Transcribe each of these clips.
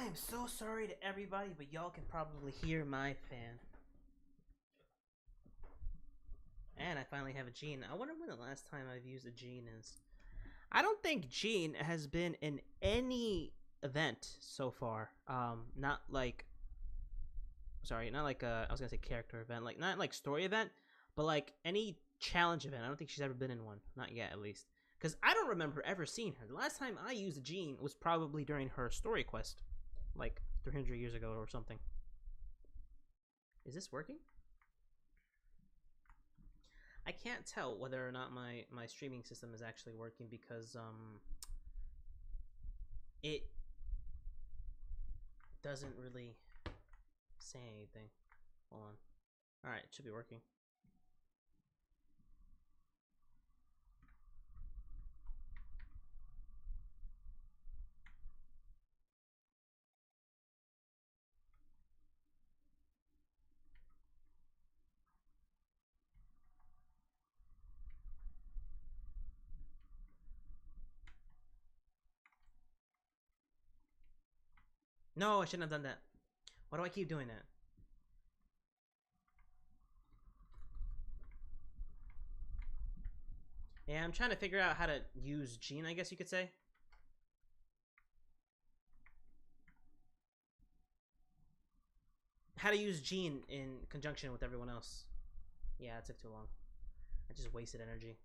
I am so sorry to everybody, but y'all can probably hear my fan. And I finally have a gene. I wonder when the last time I've used a gene is. I don't think gene has been in any event so far. Not like, sorry, not like I was gonna say character event, like not like story event, but like any challenge event. I don't think she's ever been in one, not yet at least. Because I don't remember ever seeing her. The last time I used a gene was probably during her story quest, like 300 years ago or something. Is this working? I can't tell whether or not my streaming system is actually working because it doesn't really say anything. Hold on. All right, it should be working. No, I shouldn't have done that. Why do I keep doing that? Yeah, I'm trying to figure out how to use gene, I guess you could say. How to use gene in conjunction with everyone else. Yeah, it took too long. I just wasted energy.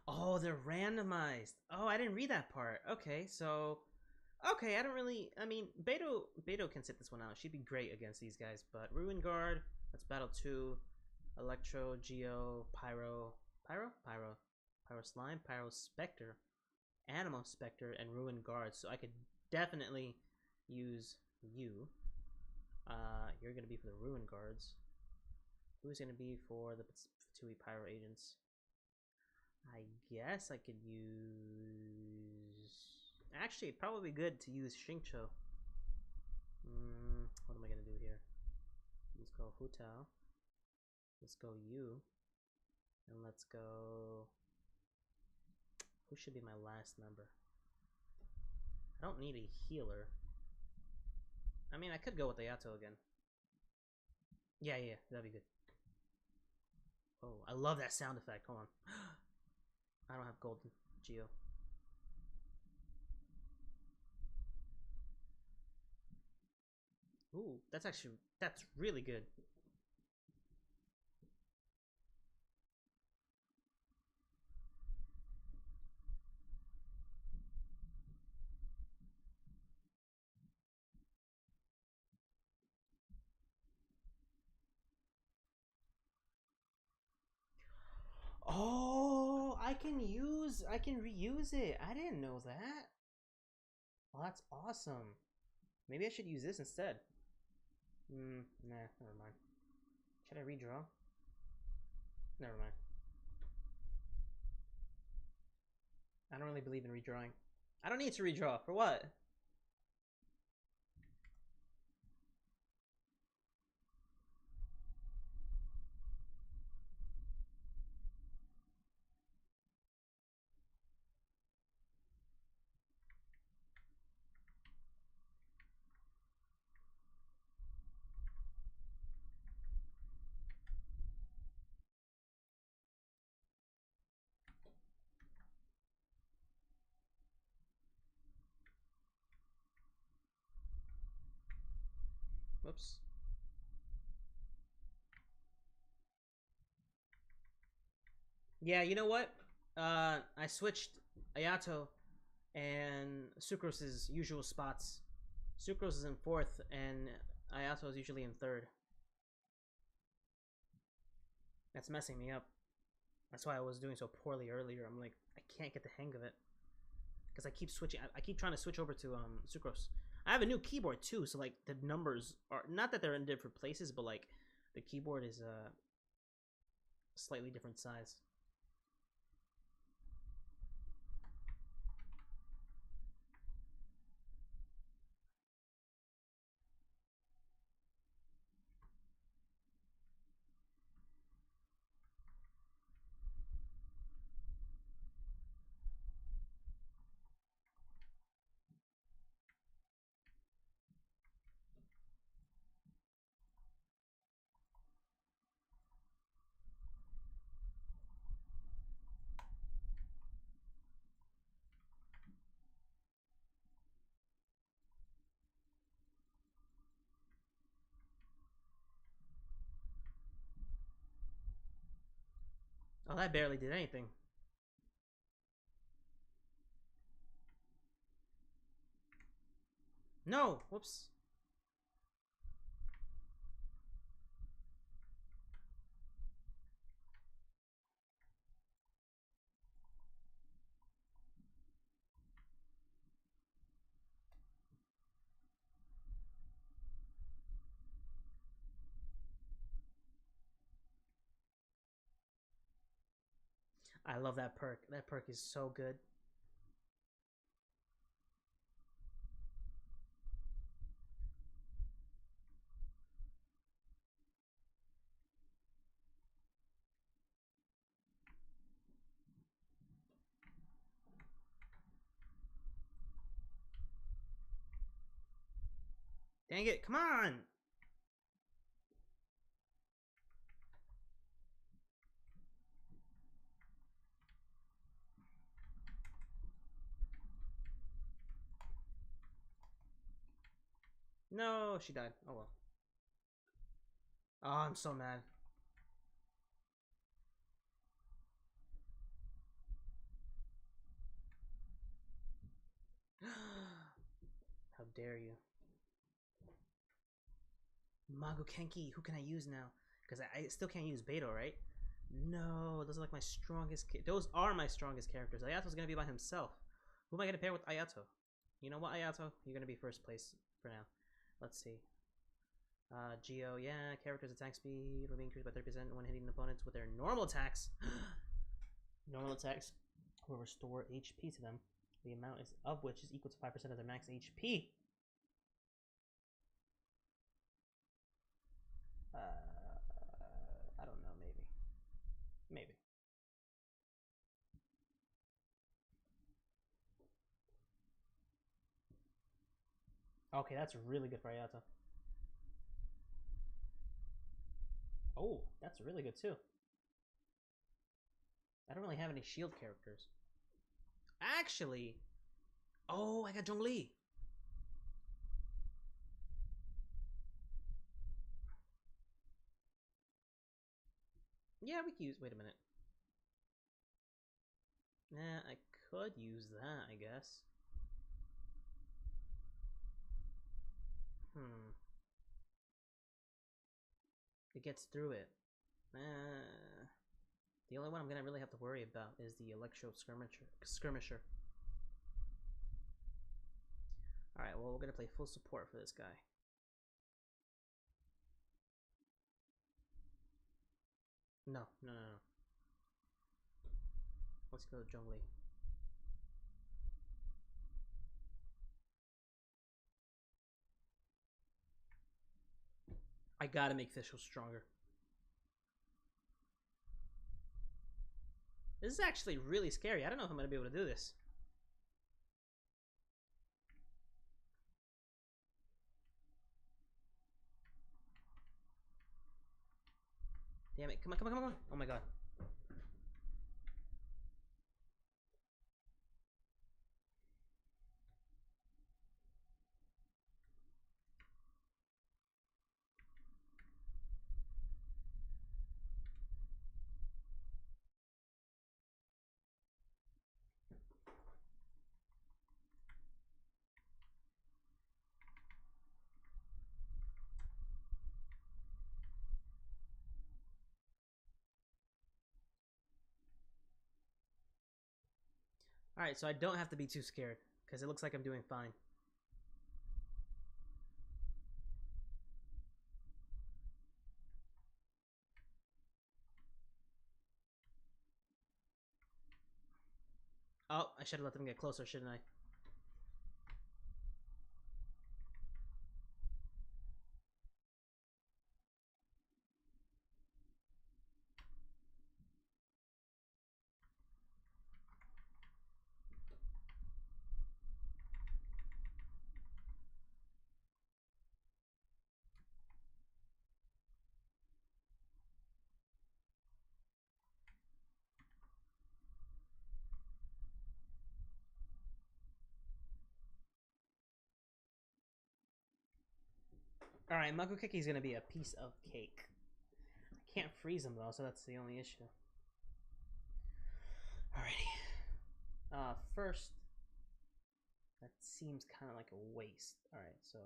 Oh, they're randomized. Oh, I didn't read that part. Okay, so okay, I don't really. I mean, Beto can sit this one out. She'd be great against these guys. But Ruin Guard, that's battle 2. Electro, Geo, Pyro Slime, Pyro Spectre, Animo Spectre, and Ruin Guard. So I could definitely use you. You're gonna be for the Ruin Guards. Who's gonna be for the Fatui Pyro Agents? I guess I could use. Actually, it'd probably be good to use Xingqiu. What am I gonna do here? Let's go Hu Tao. Let's go Yu. And let's go. Who should be my last member? I don't need a healer. I mean, I could go with Ayato again. Yeah, that'd be good. Oh, I love that sound effect. Hold on. I don't have golden Geo. Ooh, that's really good. Oh, I can reuse it. I didn't know that. Well, that's awesome. Maybe I should use this instead. Nah, never mind. Should I redraw? Never mind. I don't really believe in redrawing. I don't need to redraw. For what? Whoops. Yeah, you know what? I switched Ayato and Sucrose's usual spots. Sucrose is in fourth, and Ayato is usually in third. That's messing me up. That's why I was doing so poorly earlier. I'm like, I can't get the hang of it because I keep switching. I keep trying to switch over to Sucrose. I have a new keyboard too, so like the numbers are not that they're in different places, but like the keyboard is a slightly different size. Oh, that barely did anything. No, whoops. I love that perk. That perk is so good. Dang it, come on! No, she died. Oh well. Oh, I'm so mad. How dare you? Mago Kenki, who can I use now? Because I still can't use Beto, right? No, those are like my strongest. Those are my strongest characters. Ayato's gonna be by himself. Who am I gonna pair with Ayato? You know what, Ayato? You're gonna be first place for now. Let's see. Geo, yeah, characters attack speed will be increased by 30% when hitting opponents with their normal attacks. Normal attacks will restore HP to them. The amount is of which is equal to 5% of their max HP. I don't know, maybe. Maybe. Okay, that's really good for Ayato. Oh, that's really good too. I don't really have any shield characters. Actually, oh, I got Zhongli. Yeah, we can use. Wait a minute. Nah, I could use that, I guess. Hmm. It gets through it. The only one I'm gonna really have to worry about is the Electro Skirmisher. Alright, well, we're gonna play full support for this guy. No, no, no, no. Let's go Zhongli. I gotta make Fischl stronger. This is actually really scary. I don't know if I'm gonna be able to do this. Damn it. Come on, come on, come on. Oh my god. Alright, so I don't have to be too scared, because it looks like I'm doing fine. Oh, I should have let them get closer, shouldn't I? Alright, Makukeki's gonna be a piece of cake. I can't freeze him though, so that's the only issue. Alrighty. First, that seems kind of like a waste. Alright, so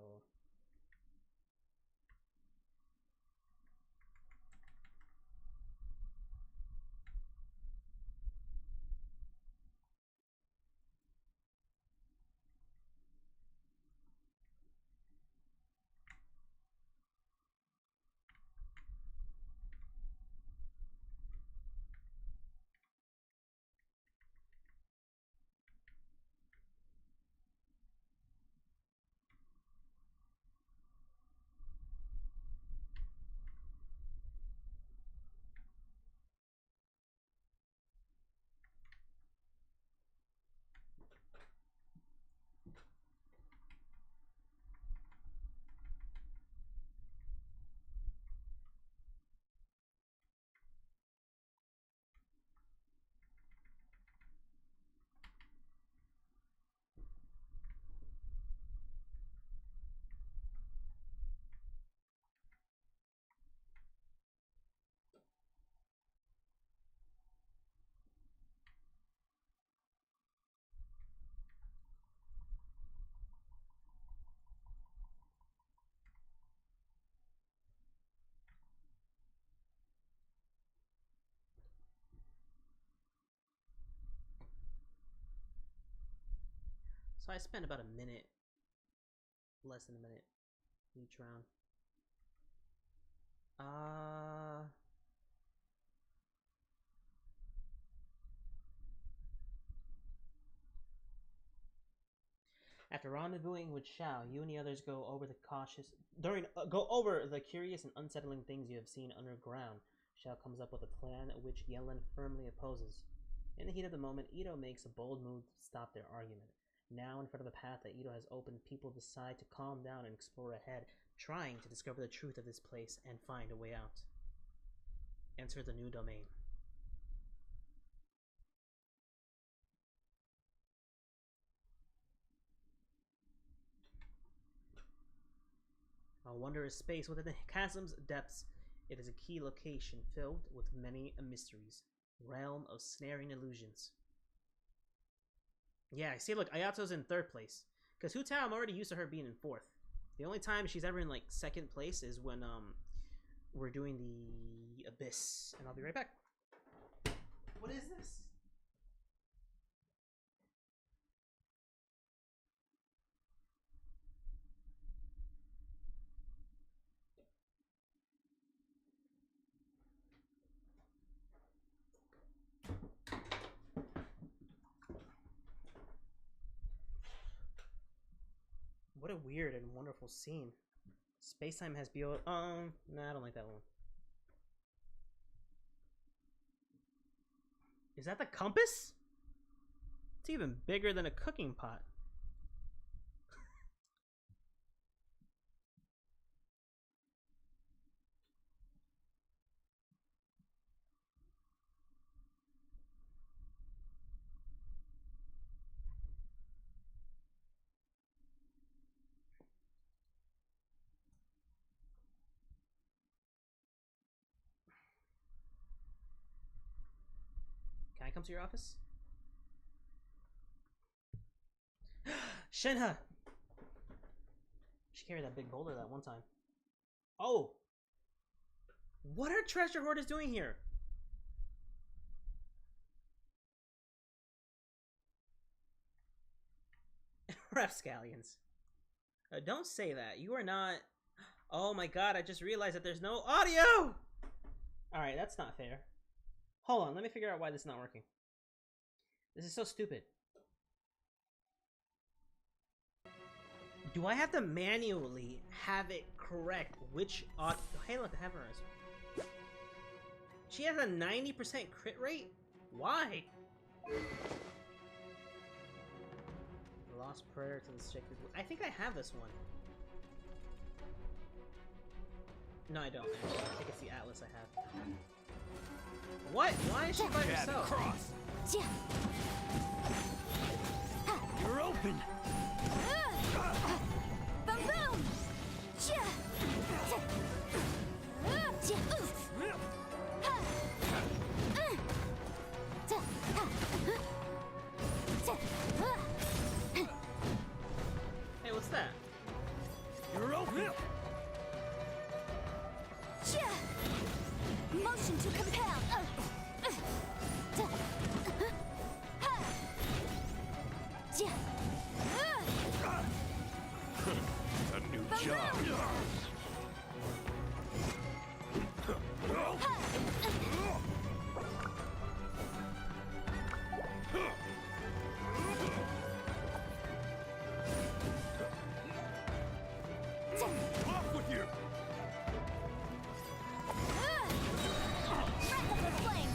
I spent about a minute, less than a minute, each round. After rendezvousing with Xiao, you and the others go over the curious and unsettling things you have seen underground. Xiao comes up with a plan which Yellen firmly opposes. In the heat of the moment, Ito makes a bold move to stop their argument. Now, in front of the path that Ito has opened, people decide to calm down and explore ahead, trying to discover the truth of this place and find a way out. Enter the new domain. A wondrous space within the chasm's depths. It is a key location filled with many mysteries. Realm of snaring illusions. Yeah, I see. Look, Ayato's in third place. Because Hu Tao, I'm already used to her being in fourth. The only time she's ever in like second place is when we're doing the Abyss, and I'll be right back. What is this? What a weird and wonderful scene. Space-time has built. Nah, I don't like that one. Is that the compass? It's even bigger than a cooking pot. Can I come to your office? Shenhe! She carried that big boulder that one time. Oh! What are treasure hoarders doing here? Rapscallions. Don't say that. You are not... Oh my god, I just realized that there's no audio! Alright, that's not fair. Hold on, let me figure out why this is not working. This is so stupid. Do I have to manually have it correct which audio... Hey look, I have her. She has a 90% crit rate? Why? Lost prayer to the stick. I think I have this one. No, I don't. Actually. I think it's the Atlas I have. What? Why is she by herself? Cross. You're open. Boom boom. Hey, what's that? You're open. Motion to compel. A new job. Off with you. Flame.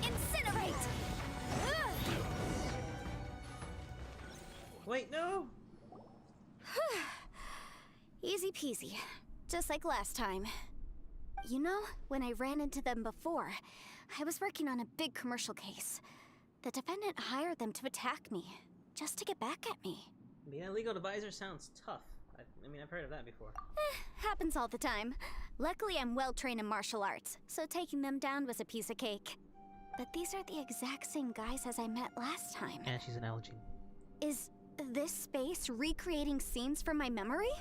Incinerate. Wait, no! Easy peasy. Just like last time. You know, when I ran into them before, I was working on a big commercial case. The defendant hired them to attack me, just to get back at me. Being a legal advisor sounds tough. I mean, I've heard of that before. Happens all the time. Luckily, I'm well trained in martial arts, so taking them down was a piece of cake. But these are the exact same guys as I met last time. And she's an Elgin. Is this space recreating scenes from my memory?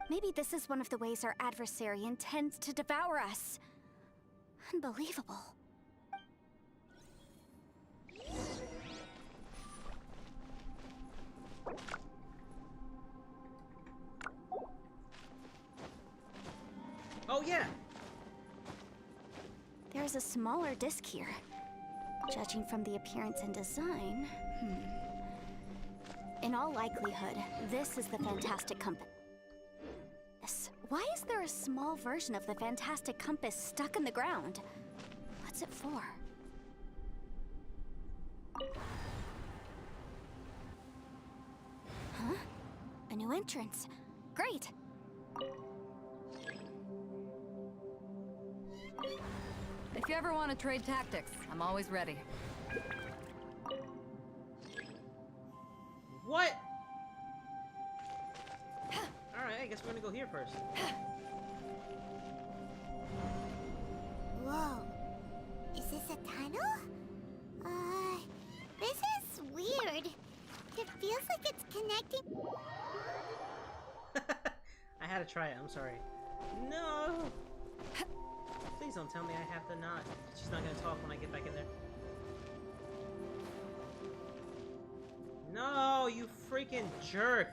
Maybe this is one of the ways our adversary intends to devour us. Unbelievable. Oh, yeah! There's a smaller disc here. Judging from the appearance and design, In all likelihood, this is the Fantastic Compass. Why is there a small version of the Fantastic Compass stuck in the ground? What's it for? Huh? A new entrance. Great! If you ever want to trade tactics, I'm always ready. What? Alright, I guess we're gonna go here first. Whoa. Is this a tunnel? This is weird. It feels like it's connecting. I had to try it, I'm sorry. No! Please don't tell me I have to not. She's not gonna talk when I get back in there. No, you freaking jerk!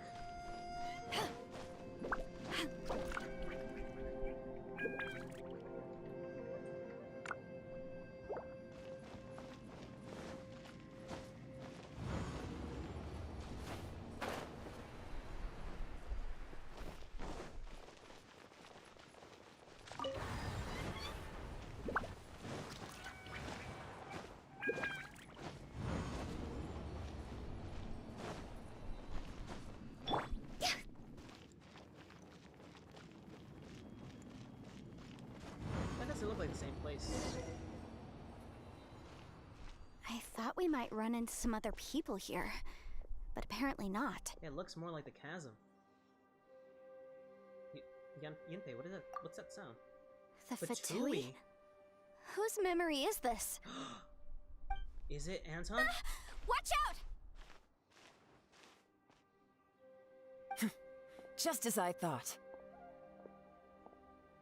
It look like the same place. I thought we might run into some other people here, but apparently not. Yeah, it looks more like the Chasm. Yunpei, what is that? What's that sound? The Fatui? Fatui? Whose memory is this? Is it Anton? Watch out! Just as I thought.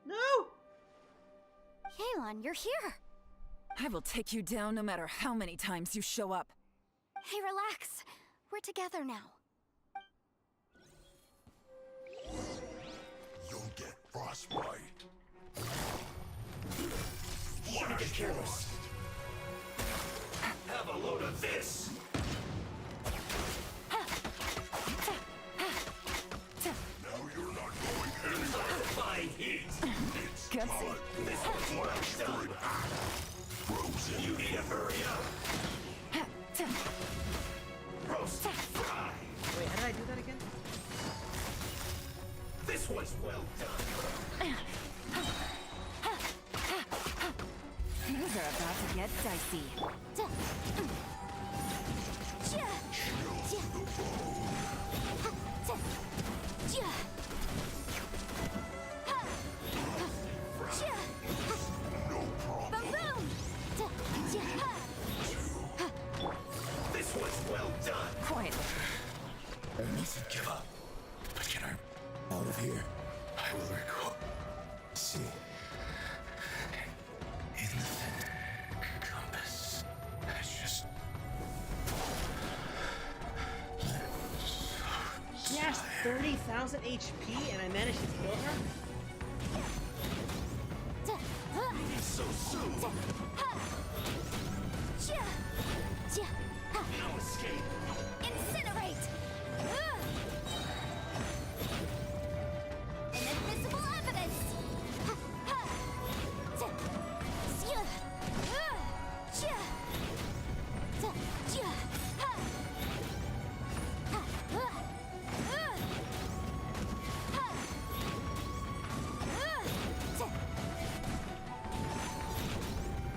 No! Yelan, you're here! I will take you down no matter how many times you show up. Hey, relax. We're together now. You'll get frostbite. Wanna get careless? Have a load of this! Now you're not going anywhere. Fine heat! It's time. This one's well done! Frozen. You need to hurry up! Roast fry! Wait, how did I do that again? This one's well done! Things are about to get dicey. This one's well done! Quite. I mustn't give up. But can I out of here? I will recall. See. In the compass. It's just. She has 30,000 HP and I managed to kill her? So soon! No escape! Incinerate! Inadmissible evidence!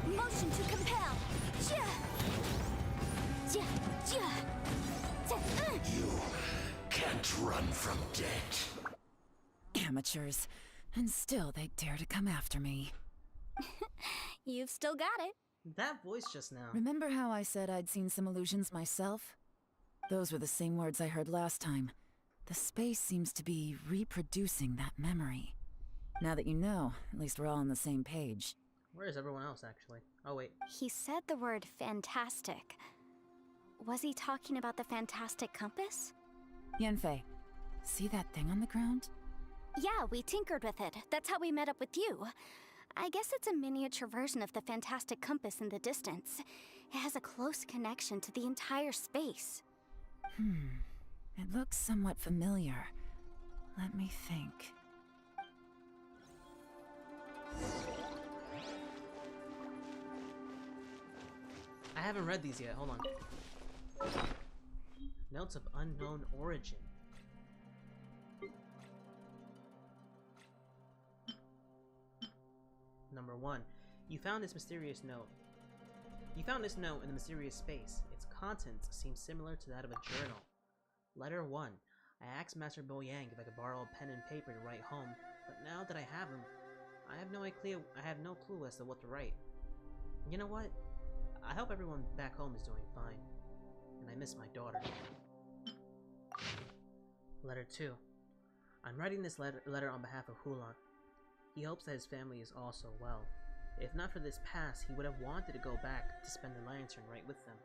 Motion to compel! You can't run from death. Amateurs. And still they dare to come after me. You've still got it. That voice just now. Remember how I said I'd seen some illusions myself? Those were the same words I heard last time. The space seems to be reproducing that memory. Now that you know, at least we're all on the same page. Where is everyone else, actually? Oh, wait. He said the word fantastic. Was he talking about the fantastic compass? Yanfei, see that thing on the ground? Yeah, we tinkered with it. That's how we met up with you. I guess it's a miniature version of the fantastic compass in the distance. It has a close connection to the entire space. It looks somewhat familiar. Let me think. I haven't read these yet. Hold on. Notes of unknown origin. Number 1. You found this mysterious note. You found this note in the mysterious space. Its contents seem similar to that of a journal. Letter 1. I asked Master Bo Yang if I could borrow a pen and paper to write home, but now that I have him, I have no clue as to what to write. You know what? I hope everyone back home is doing fine, and I miss my daughter. Letter 2. I'm writing this letter on behalf of Hulan. He hopes that his family is also well. If not for this past, he would have wanted to go back to spend the lantern right with them.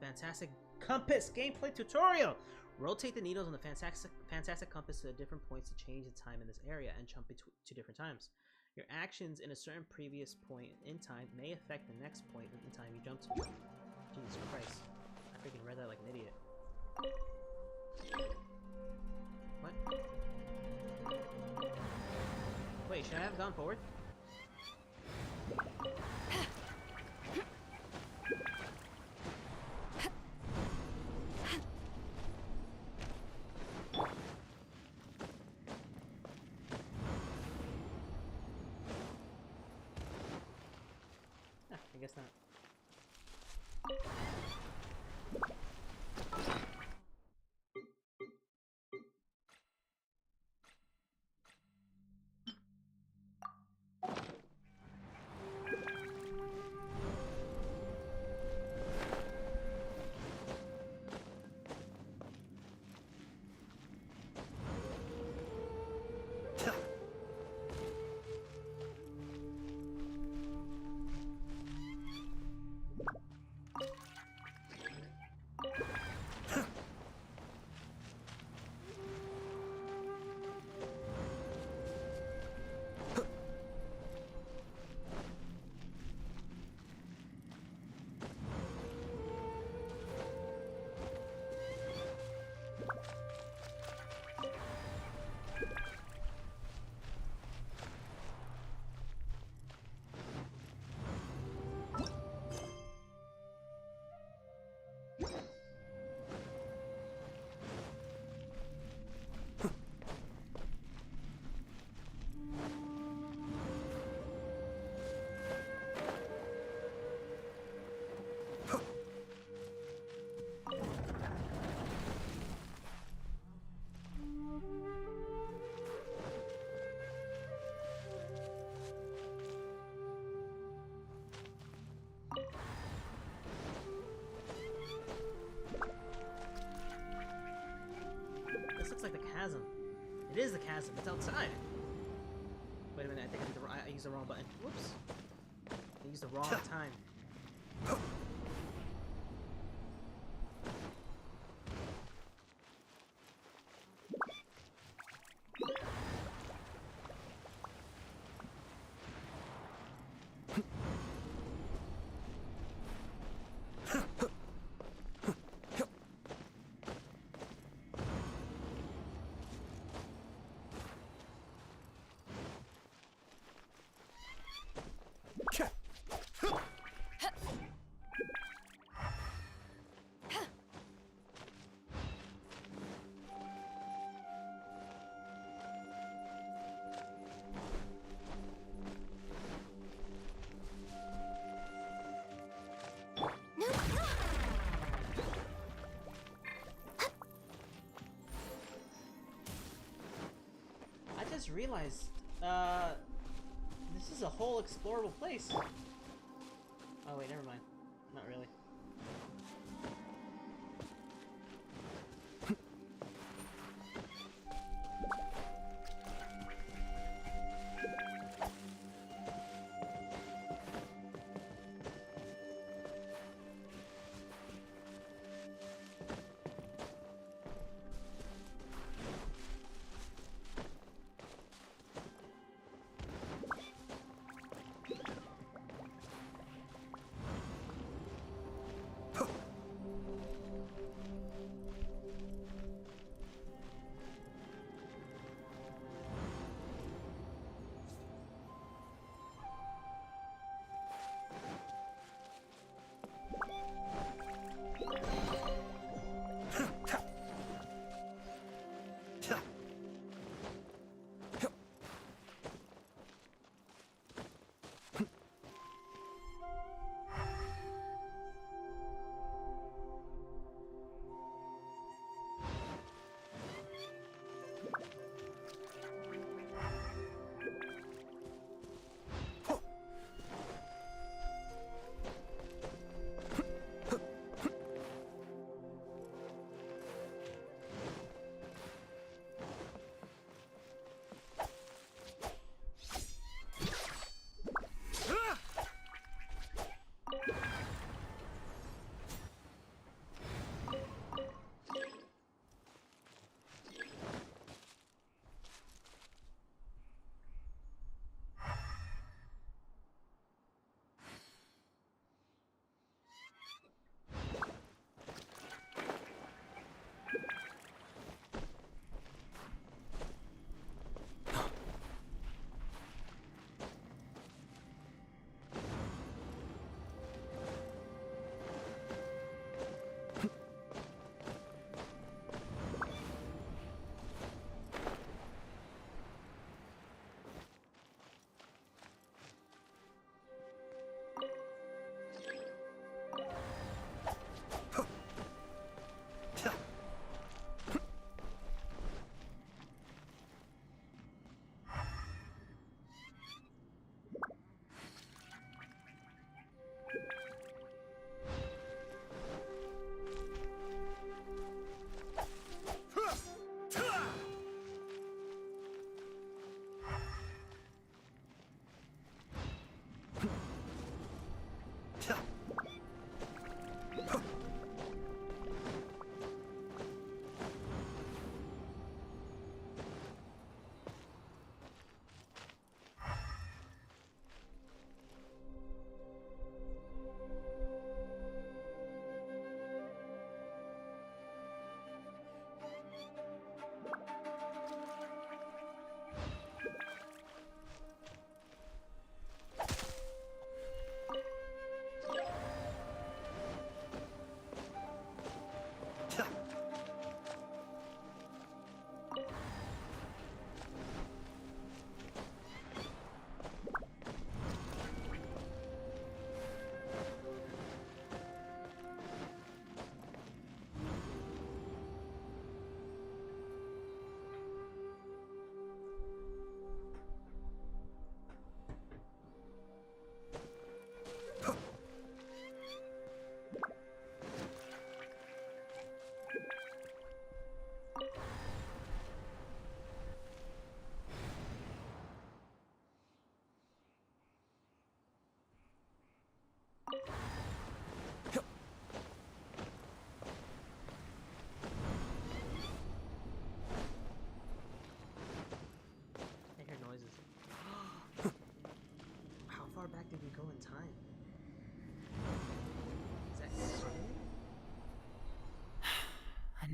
Fantastic Compass gameplay tutorial! Rotate the needles on the fantastic compass to different points to change the time in this area and jump to different times. Your actions in a certain previous point in time may affect the next point in time you jump to. Jesus Christ. I freaking read that like an idiot. What? Wait, should I have gone forward? I guess not. It is the chasm. It's outside. Wait a minute. I think I used the wrong button. Whoops. I used the wrong time. I just realized, this is a whole explorable place. Oh wait, never mind. Not really.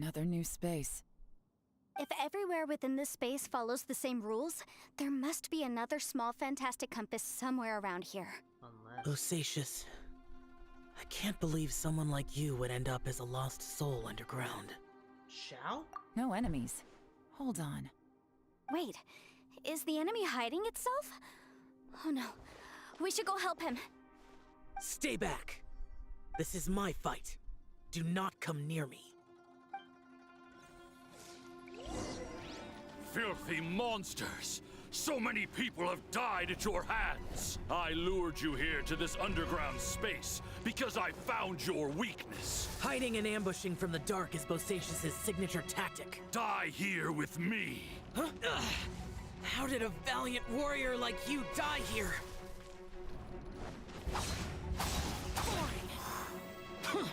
Another new space. If everywhere within this space follows the same rules, there must be another small fantastic compass somewhere around here. Unless... Bosacius, I can't believe someone like you would end up as a lost soul underground. Shao? No enemies. Hold on. Wait, is the enemy hiding itself? Oh no, we should go help him. Stay back! This is my fight. Do not come near me. Filthy monsters! So many people have died at your hands! I lured you here to this underground space because I found your weakness. Hiding and ambushing from the dark is Bosacius' signature tactic. Die here with me! Huh? Ugh. How did a valiant warrior like you die here? Huh.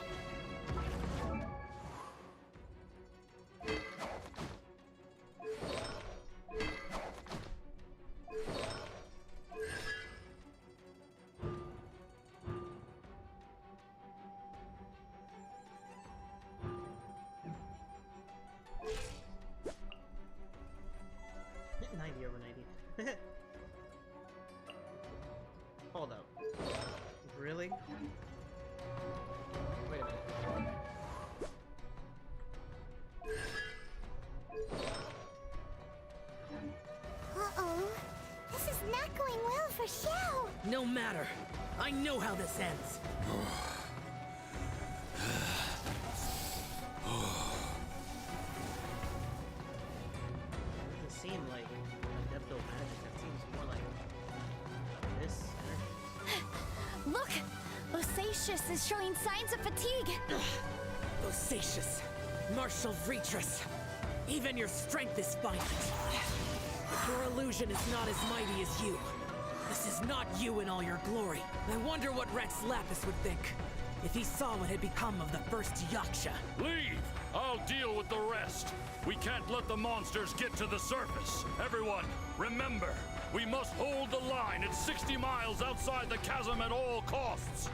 Hit 90 over 90. Hold up. Really? Wait a minute. Uh-oh. This is not going well for Shao. No matter. I know how this ends. Doesn't seem like Adepto magic. That seems more like this energy. Look! Bosacius is showing signs of fatigue. Bosacius, martial Vitris. Even your strength is finite. Your illusion is not as mighty as you. This is not you in all your glory. I wonder what Rex Lapis would think if he saw what had become of the first Yaksha. Leave! I'll deal with the rest. We can't let the monsters get to the surface. Everyone, remember, we must hold the line at 60 miles outside the chasm at all costs.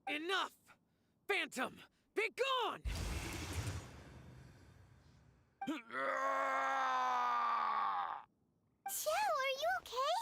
Enough! Phantom, be gone! Shao, are you okay?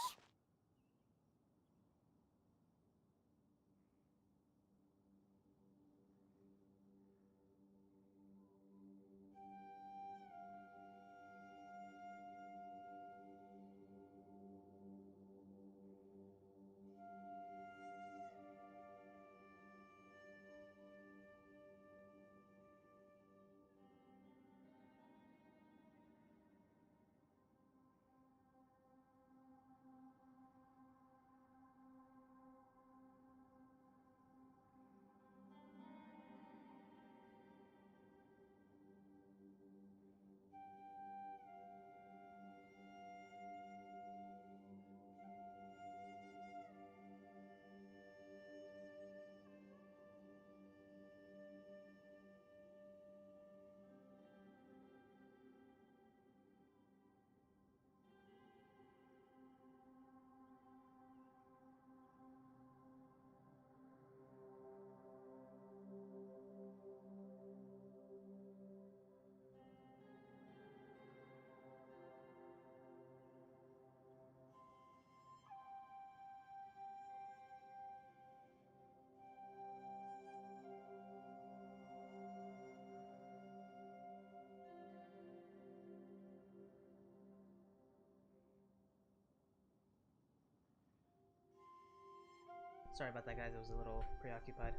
Sorry about that, guys. I was a little preoccupied.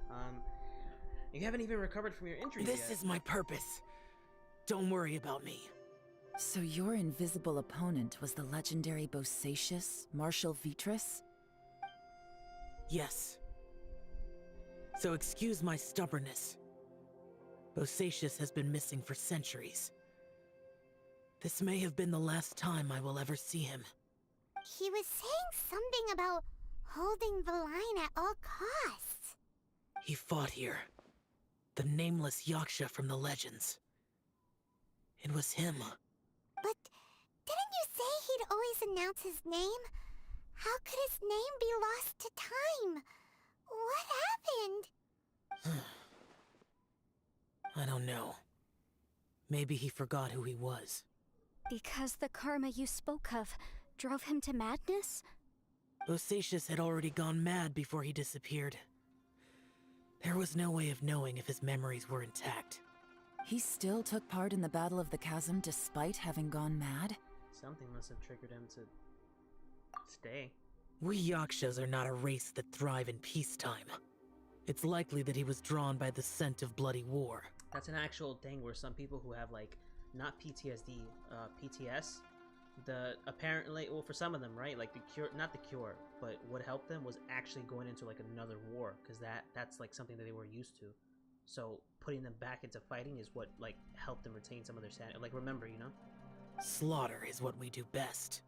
You haven't even recovered from your injuries This yet. is my purpose. Don't worry about me. So your invisible opponent was the legendary Bosacius, Martial Vitris? Yes. So excuse my stubbornness. Bosacius has been missing for centuries. This may have been the last time I will ever see him. He was saying something about holding the line at all costs. He fought here. The nameless Yaksha from the legends. It was him. But didn't he'd always announce his name. How could his name be lost to time? What happened? I don't know. Maybe he forgot who he was. Because the karma you spoke of drove him to madness? Bosacius had already gone mad before he disappeared. There was no way of knowing if his memories were intact. He still took part in the Battle of the Chasm despite having gone mad? Something must have triggered him to stay. We Yakshas are not a race that thrive in peacetime. It's likely that he was drawn by the scent of bloody war. That's an actual thing where some people who have, like, not PTSD, PTS, apparently, well, for some of them, right, like, the cure, not the cure, but what helped them was actually going into, like, another war, because that's, like, something that they were used to. So, putting them back into fighting is what, like, helped them retain some of their sanity. Like, remember, you know? Slaughter is what we do best.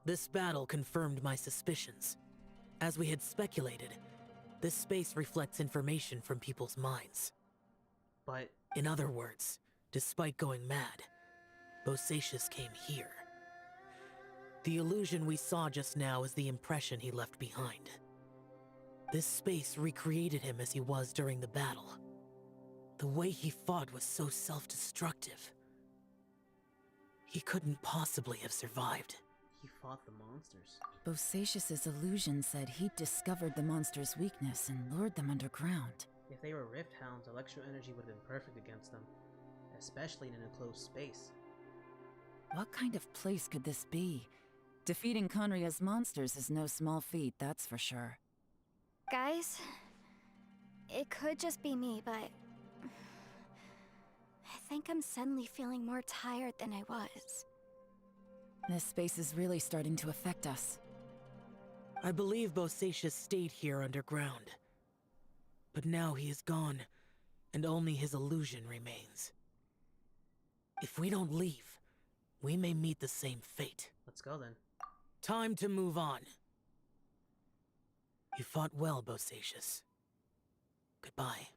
This battle confirmed my suspicions. As we had speculated, this space reflects information from people's minds. But in other words, despite going mad, Bosacius came here. The illusion we saw just now is the impression he left behind. This space recreated him as he was during the battle. The way he fought was so self-destructive. He couldn't possibly have survived. he fought the monsters. Bosacius's illusion said he'd discovered the monster's weakness and lured them underground. If they were Rift Hounds, electro energy would have been perfect against them, especially in an enclosed space. What kind of place could this be? Defeating Conria's monsters is no small feat, that's for sure. Guys, it could just be me, but I think I'm suddenly feeling more tired than I was. This space is really starting to affect us. I believe Bosacius stayed here underground. But now he is gone, and only his illusion remains. If we don't leave, we may meet the same fate. Let's go then. Time to move on. You fought well, Bosacius. Goodbye.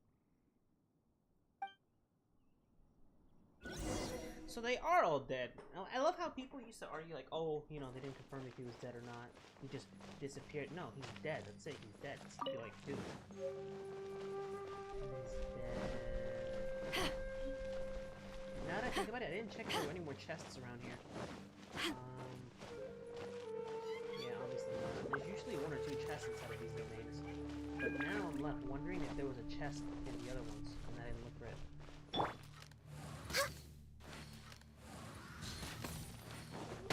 So they are all dead. I love how people used to argue like, oh, you know, they didn't confirm if he was dead or not. He just disappeared. No, he's dead. That's it. He's dead. It's like, dude. He's dead. Now that I think about it, I didn't check if there were any more chests around here. Yeah, obviously not. There's usually one or two chests inside of these domains. But now I'm left wondering if there was a chest in the other ones, and I didn't look for it.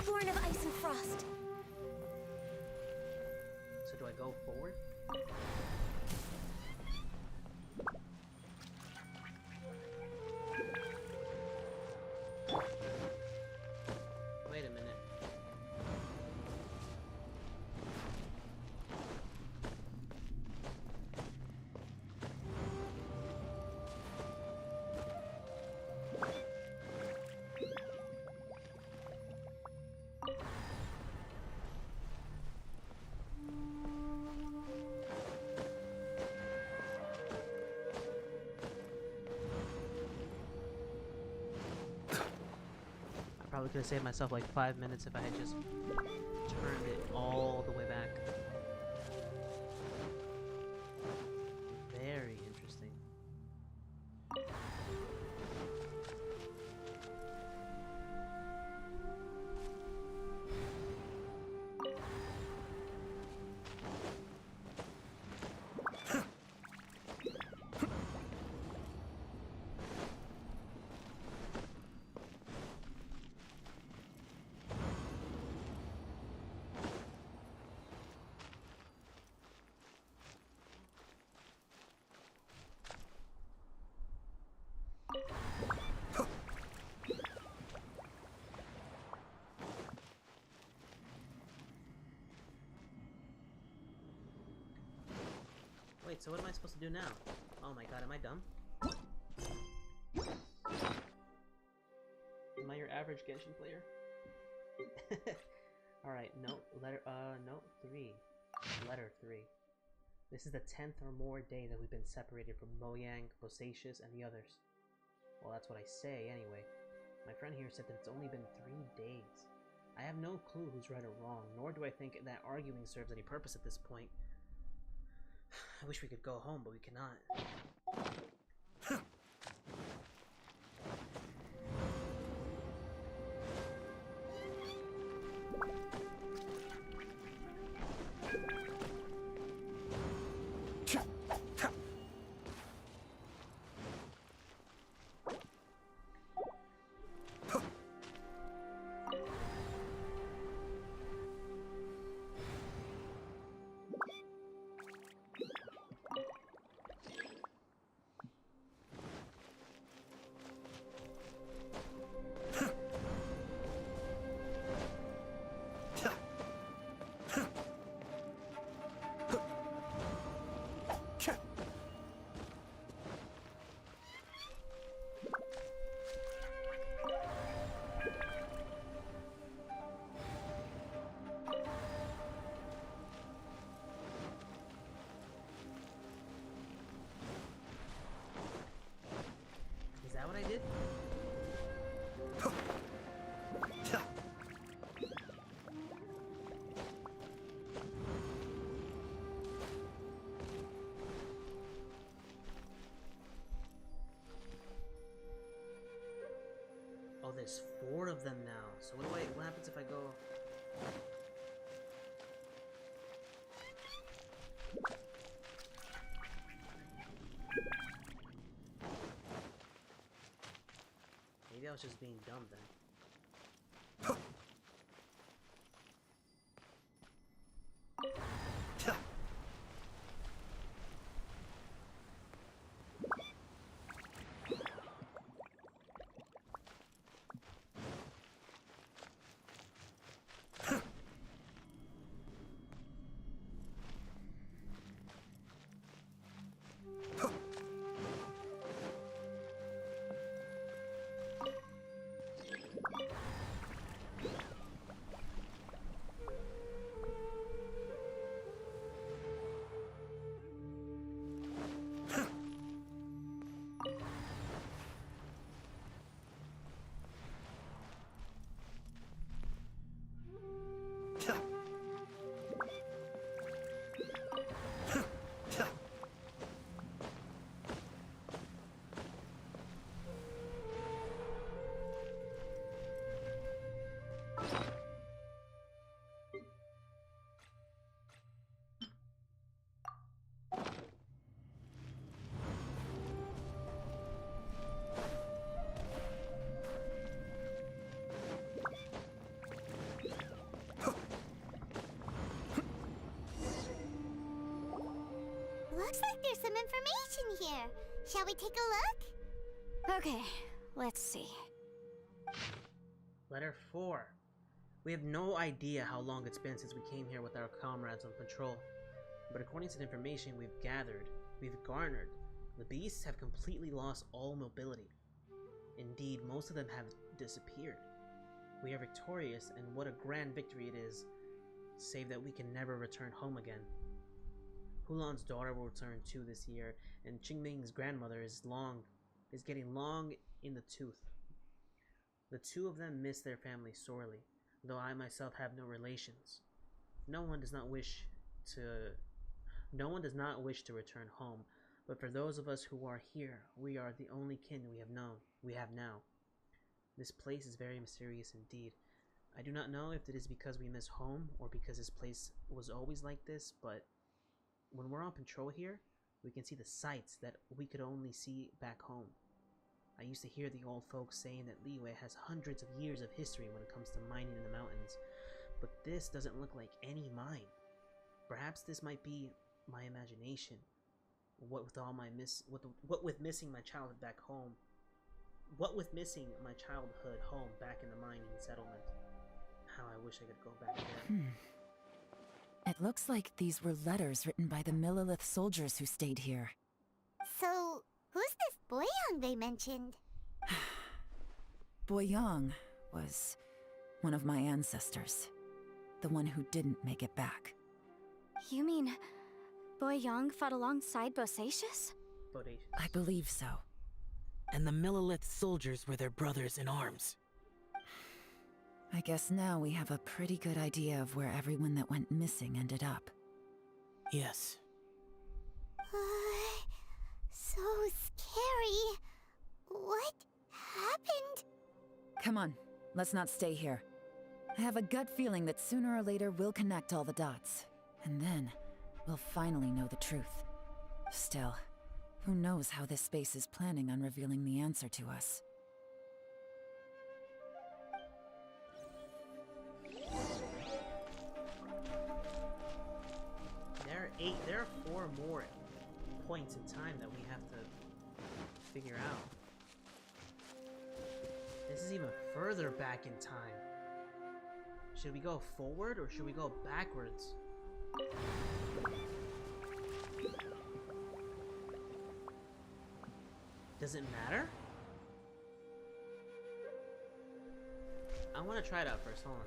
Born of ice and frost. So do I go forward? Wait a minute. Probably could have saved myself like 5 minutes if I had just turned it all the way back. Very interesting. Wait, so what am I supposed to do now? Oh my god, am I dumb? Am I your average Genshin player? Alright, no, no, 3. Letter 3. This is the 10th or more day that we've been separated from Mojang, Bosacius, and the others. Well, that's what I say, anyway. My friend here said that it's only been 3 days. I have no clue who's right or wrong, nor do I think that arguing serves any purpose at this point. I wish we could go home, but we cannot. Is that what I did? Oh, there's 4 of them now. So what happens if I go? Maybe I was just being dumb then. Looks like there's some information here. Shall we take a look? Okay, let's see. Letter 4. We have no idea how long it's been since we came here with our comrades on patrol. But according to the information we've garnered, the beasts have completely lost all mobility. Indeed, most of them have disappeared. We are victorious, and what a grand victory it is, save that we can never return home again. Hulan's daughter will return too this year, and Qingming's grandmother is getting long in the tooth. The two of them miss their family sorely, though I myself have no relations. No one does not wish to return home, but for those of us who are here, we are the only kin we have now. This place is very mysterious indeed. I do not know if it is because we miss home or because this place was always like this, but when we're on patrol here, we can see the sights that we could only see back home. I used to hear the old folks saying that Liyue has hundreds of years of history when it comes to mining in the mountains, but this doesn't look like any mine. Perhaps this might be my imagination. What with missing my childhood back home back in the mining settlement. How I wish I could go back there. It looks like these were letters written by the Millelith soldiers who stayed here. So, who's this Boyang they mentioned? Boyang was one of my ancestors. The one who didn't make it back. You mean Boyang fought alongside Bosacius? I believe so. And the Millelith soldiers were their brothers in arms. I guess now we have a pretty good idea of where everyone that went missing ended up. Yes. So scary. What happened? Come on, let's not stay here. I have a gut feeling that sooner or later we'll connect all the dots. And then, we'll finally know the truth. Still, who knows how this space is planning on revealing the answer to us. There are 4 more points in time that we have to figure out. This is even further back in time. Should we go forward or should we go backwards? Does it matter? I want to try it out first. Hold on.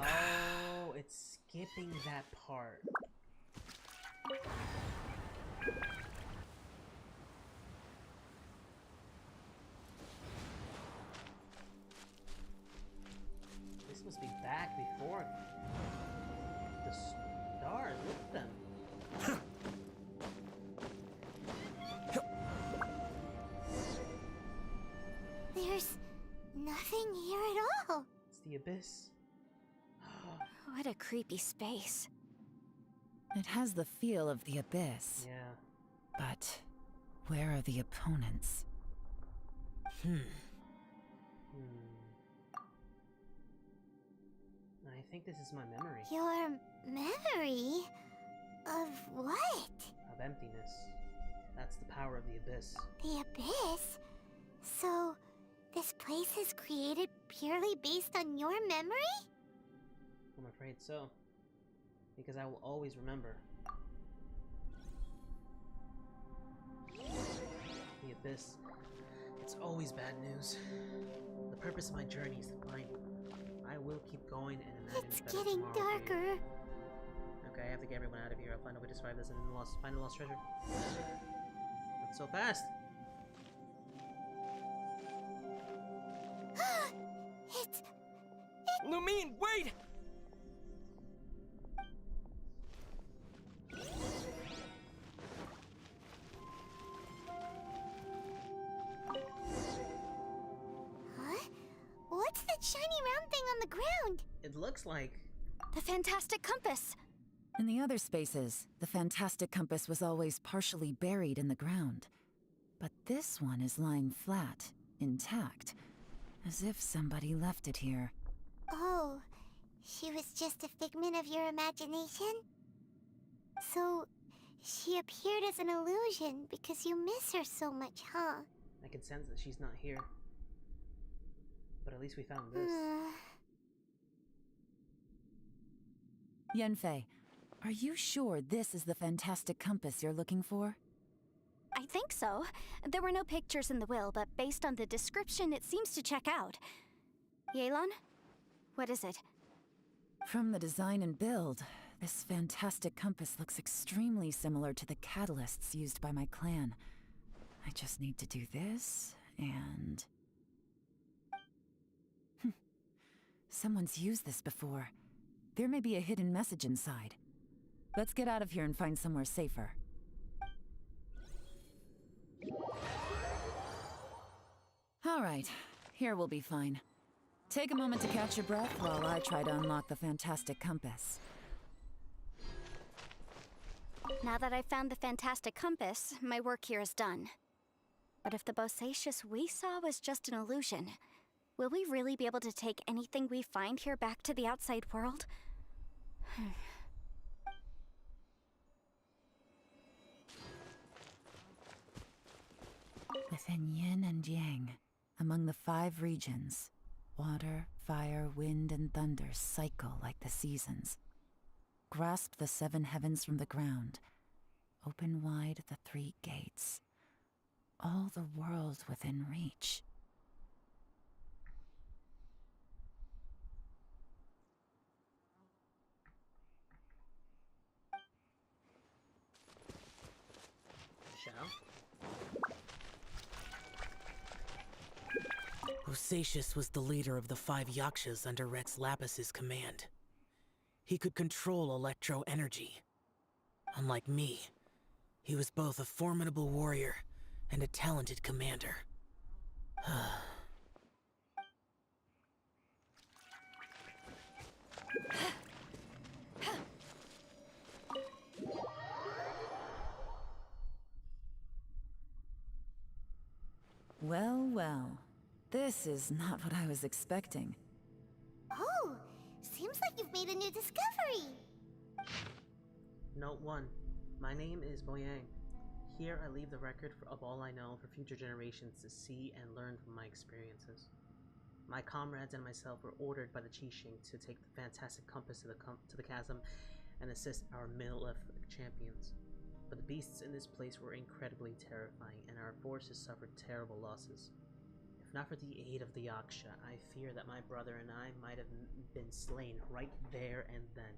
Oh, it's skipping that part. This must be back before the stars. Look at them. There's nothing here at all. It's the abyss. What a creepy space. It has the feel of the abyss. Yeah. But where are the opponents? I think this is my memory Your memory? Of what? of emptiness. That's the power of the abyss. The abyss? So, this place is created purely based on your memory? I'm afraid so. Because I will always remember. The abyss. It's always bad news. The purpose of my journey is to find you. I will keep going and imagine It's a better getting tomorrow for you. darker. Okay, I have to get everyone out of here. I'll find a way to survive this and then find the lost treasure. Not so fast. It's... Lumine, wait! Huh? What's that shiny round thing on the ground? It looks like... The fantastic compass! In the other spaces, the fantastic compass was always partially buried in the ground. But this one is lying flat, intact, as if somebody left it here. Oh, she was just a figment of your imagination? So, she appeared as an illusion because you miss her so much, huh? I can sense that she's not here. But at least we found this. Yanfei, are you sure this is the fantastic compass you're looking for? I think so. There were no pictures in the will, but based on the description, it seems to check out. Yelan? What is it? From the design and build, this fantastic compass looks extremely similar to the catalysts used by my clan. I just need to do this, and... Someone's used this before. There may be a hidden message inside. Let's get out of here and find somewhere safer. All right, here we'll be fine. Take a moment to catch your breath while I try to unlock the fantastic compass. Now that I've found the fantastic compass, my work here is done. But if the Bosacious we saw was just an illusion, will we really be able to take anything we find here back to the outside world? Within yin and yang, among the 5 regions, water, fire, wind, and thunder cycle like the seasons. grasp the seven heavens from the ground. Open wide the three gates. All the world within reach. Shall? Osatius was the leader of the 5 Yakshas under Rex Lapis's command. He could control electro energy. Unlike me, he was both a formidable warrior and a talented commander. Well, well. This is not what I was expecting. Oh, seems like you've made a new discovery. Note 1. My name is Boyang. Here I leave the record of all I know for future generations to see and learn from my experiences. My comrades and myself were ordered by the Qixing to take the fantastic compass to the chasm and assist our middle-left champions. But the beasts in this place were incredibly terrifying, and our forces suffered terrible losses. If not for the aid of the Yaksha, I fear that my brother and I might have been slain right there and then.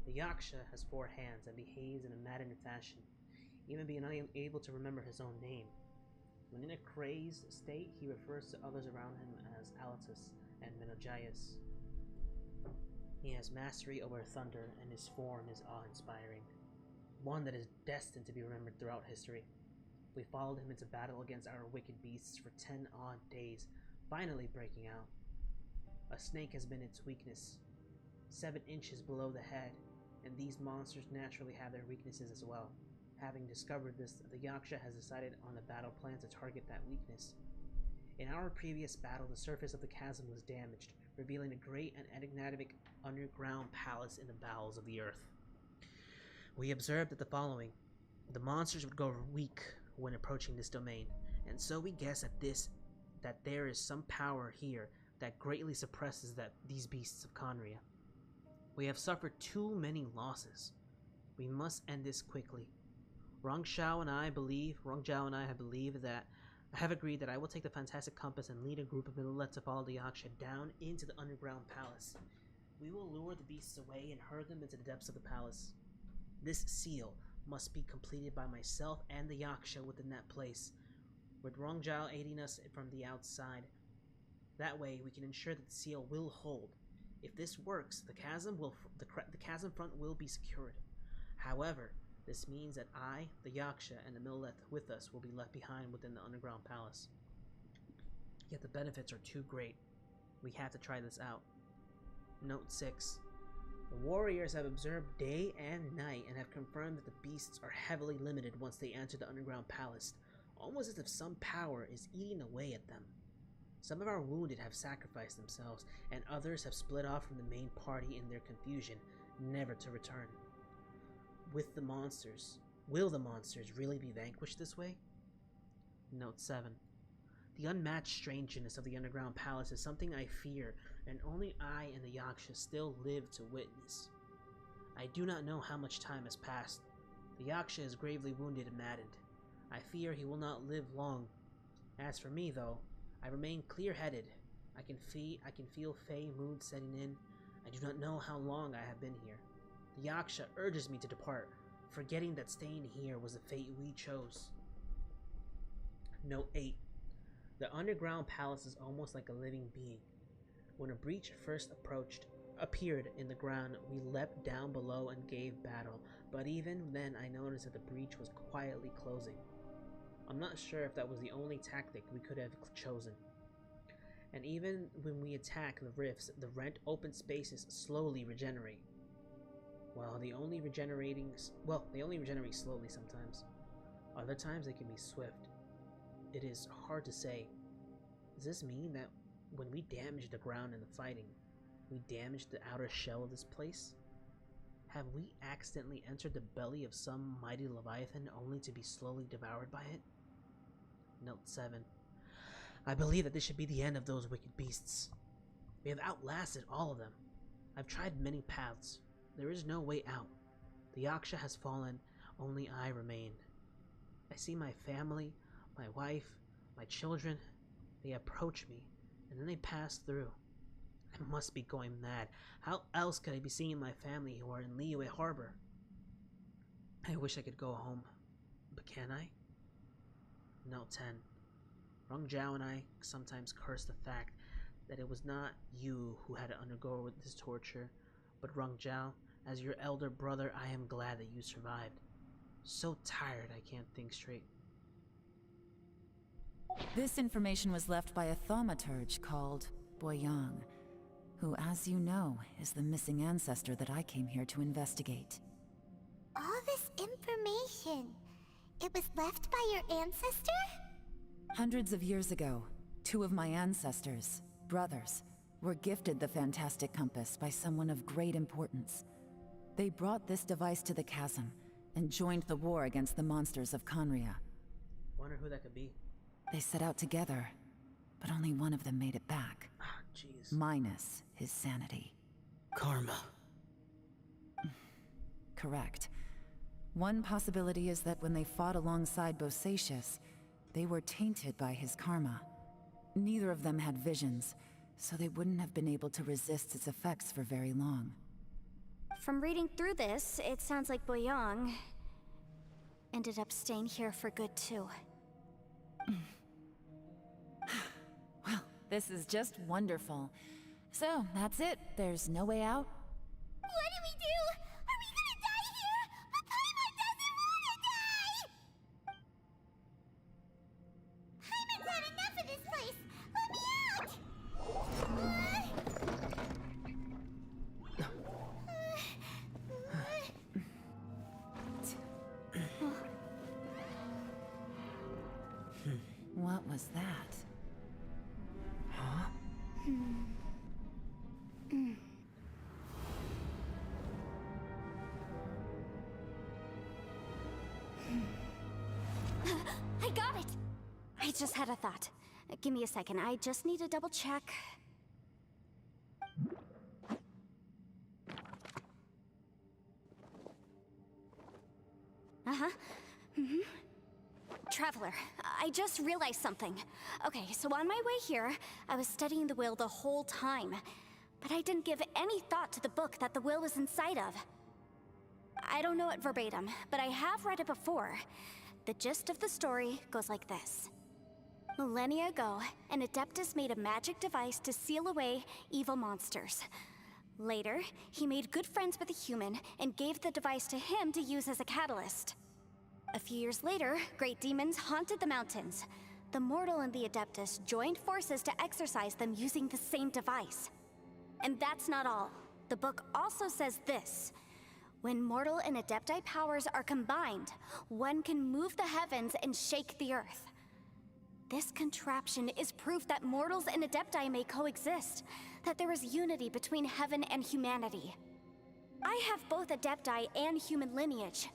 The Yaksha has 4 hands and behaves in a maddened fashion, even being unable to remember his own name. When in a crazed state, he refers to others around him as Alatus and Menogias. He has mastery over thunder, and his form is awe-inspiring, one that is destined to be remembered throughout history. We followed him into battle against our wicked beasts for 10 odd days, finally breaking out. A snake has been its weakness, 7 inches below the head, and these monsters naturally have their weaknesses as well. Having discovered this, the Yaksha has decided on a battle plan to target that weakness. In our previous battle, the surface of the chasm was damaged, revealing a great and enigmatic underground palace in the bowels of the earth. We observed that the following: the monsters would go weak when approaching this domain, and so we guess that there is some power here that greatly suppresses these beasts of Conria. We have suffered too many losses. We must end this quickly. Rong Zhao and I have agreed that I will take the fantastic compass and lead a group of Middle to follow the Yaksha down into the underground palace. We will lure the beasts away and herd them into the depths of the palace. This seal must be completed by myself and the Yaksha within that place, with Rong Zhao aiding us from the outside. That way, we can ensure that the seal will hold. If this works, the chasm front will be secured. However, this means that I, the Yaksha, and the Milleth with us will be left behind within the underground palace. Yet the benefits are too great. We have to try this out. Note 6. The warriors have observed day and night and have confirmed that the beasts are heavily limited once they enter the underground palace, almost as if some power is eating away at them. Some of our wounded have sacrificed themselves, and others have split off from the main party in their confusion, never to return. Will the monsters really be vanquished this way? Note 7. The unmatched strangeness of the underground palace is something I fear, and only I and the Yaksha still live to witness. I do not know how much time has passed. The Yaksha is gravely wounded and maddened. I fear he will not live long. As for me, though, I remain clear-headed. I can feel Fey mood setting in. I do not know how long I have been here. The Yaksha urges me to depart, forgetting that staying here was the fate we chose. Note 8. The underground palace is almost like a living being. When a breach first appeared in the ground, we leapt down below and gave battle, but even then I noticed that the breach was quietly closing. I'm not sure if that was the only tactic we could have chosen. And even when we attack the rifts, the rent open spaces slowly regenerate. Well, they only regenerate slowly sometimes. Other times they can be swift. It is hard to say. Does this mean that when we damage the ground in the fighting, we damage the outer shell of this place? Have we accidentally entered the belly of some mighty leviathan only to be slowly devoured by it? Note 7. I believe that this should be the end of those wicked beasts. We have outlasted all of them. I've tried many paths. There is no way out. The Yaksha has fallen, only I remain. I see my family, my wife, my children. They approach me, and then they pass through. I must be going mad. How else could I be seeing my family who are in Liyue Harbor? I wish I could go home, but can I? Note 10. Rong Zhao and I sometimes curse the fact that it was not you who had to undergo this torture, but Rong Zhao, as your elder brother, I am glad that you survived. So tired I can't think straight. This information was left by a thaumaturge called Boyang, who, as you know, is the missing ancestor that I came here to investigate. All this information, it was left by your ancestor? Hundreds of years ago, two of my ancestors, brothers, were gifted the fantastic compass by someone of great importance. They brought this device to the chasm and joined the war against the monsters of Conria. Wonder who that could be. They set out together, but only one of them made it back. Ah, jeez. Minus his sanity. Karma. Correct. One possibility is that when they fought alongside Bosacius, they were tainted by his karma. Neither of them had visions, so they wouldn't have been able to resist its effects for very long. From reading through this, it sounds like Boyang ended up staying here for good too. Well, this is just wonderful. So, that's it. There's no way out? What do we do? Are we gonna die here? But Paimon doesn't wanna die! Paimon's had enough of this place! Let me out! What was that? Huh? I got it! I just had a thought. Give me a second, I just need to double check. Uh-huh. Traveler, I just realized something. Okay, so on my way here, I was studying the will the whole time. But I didn't give any thought to the book that the will was inside of. I don't know it verbatim, but I have read it before. The gist of the story goes like this. Millennia ago, an Adeptus made a magic device to seal away evil monsters. Later, he made good friends with a human and gave the device to him to use as a catalyst. A few years later, great demons haunted the mountains. The mortal and the Adeptus joined forces to exorcise them using the same device. And that's not all. The book also says this. When mortal and Adepti powers are combined, one can move the heavens and shake the earth. This contraption is proof that mortals and Adepti may coexist, that there is unity between heaven and humanity. I have both Adepti and human lineage.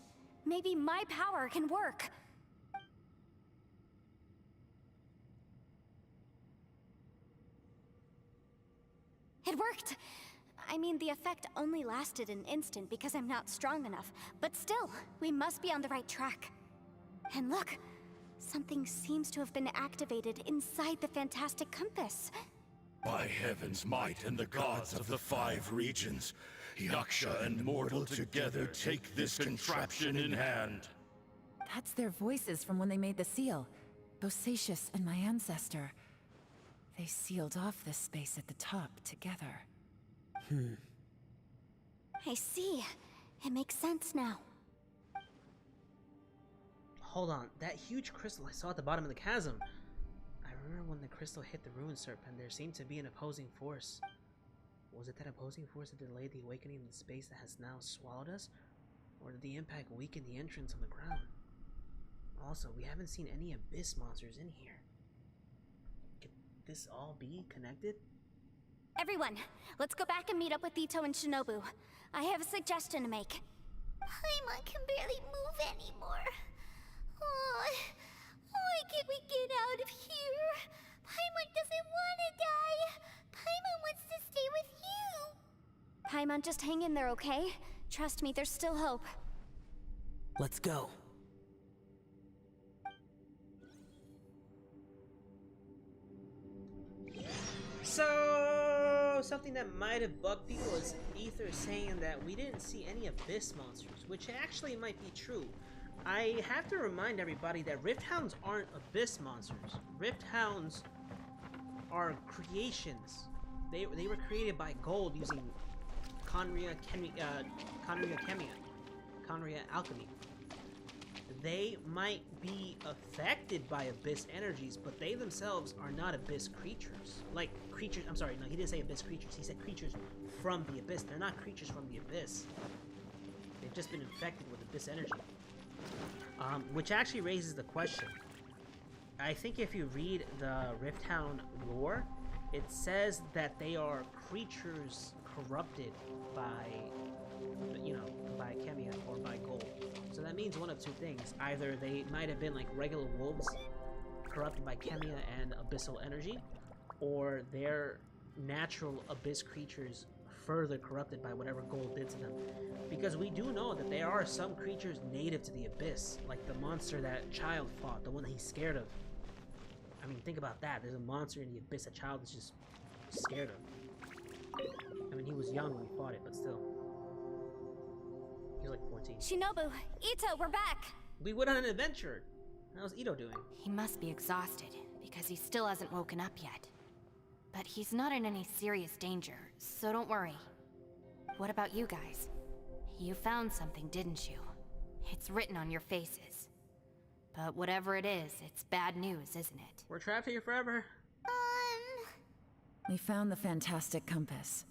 Maybe my power can work. It worked! I mean, the effect only lasted an instant because I'm not strong enough, but still, we must be on the right track. And look, something seems to have been activated inside the fantastic compass. By heaven's might and the gods of the 5 regions, Yaksha and mortal together take this contraption in hand. That's their voices from when they made the seal. Bosacius and my ancestor. They sealed off this space at the top together. I see. It makes sense now. Hold on, that huge crystal I saw at the bottom of the chasm. I remember when the crystal hit the ruined serpent, there seemed to be an opposing force. Was it that opposing force that delayed the awakening in the space that has now swallowed us? Or did the impact weaken the entrance on the ground? Also, we haven't seen any abyss monsters in here. Could this all be connected? Everyone, let's go back and meet up with Ito and Shinobu. I have a suggestion to make. Paimon can barely move anymore. Oh, why can't we get out of here? Paimon doesn't want to die. Paimon wants to stay with you. Paimon, just hang in there, okay? Trust me, there's still hope. Let's go. So, something that might have bugged people is Ether saying that we didn't see any Abyss monsters, which actually might be true. I have to remind everybody that Rift Hounds aren't Abyss monsters. Rift Hounds are creations. They were created by Gold using Conria alchemy. They might be affected by Abyss energies, but they themselves are not Abyss creatures. Like, creatures, I'm sorry, no, he didn't say Abyss creatures, he said creatures from the Abyss. They're not creatures from the Abyss. They've just been infected with Abyss energy. Which actually raises the question. I think if you read the Rift Hound lore, it says that they are creatures corrupted by, you know, by Kemia or by Gold. So that means one of two things. Either they might have been like regular wolves corrupted by Kemia and abyssal energy, or they're natural Abyss creatures further corrupted by whatever Gold did to them. Because we do know that there are some creatures native to the Abyss, like the monster that Child fought, the one that he's scared of. I mean, think about that. There's a monster in the Abyss that Child is just scared of. I mean, he was young when he fought it, but still. He was like 14. Shinobu, Ito, we're back! We went on an adventure! How's Ito doing? He must be exhausted, because he still hasn't woken up yet. But he's not in any serious danger, so don't worry. What about you guys? You found something, didn't you? It's written on your faces. But whatever it is, it's bad news, isn't it? We're trapped here forever. We found the fantastic compass.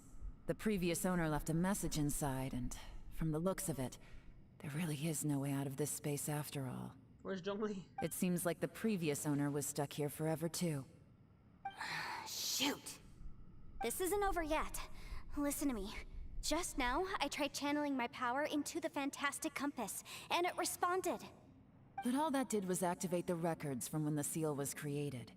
The previous owner left a message inside, and from the looks of it, there really is no way out of this space after all. Where's Zhongli? It seems like the previous owner was stuck here forever too. Shoot! This isn't over yet. Listen to me. Just now, I tried channeling my power into the fantastic compass, and it responded. But all that did was activate the records from when the seal was created.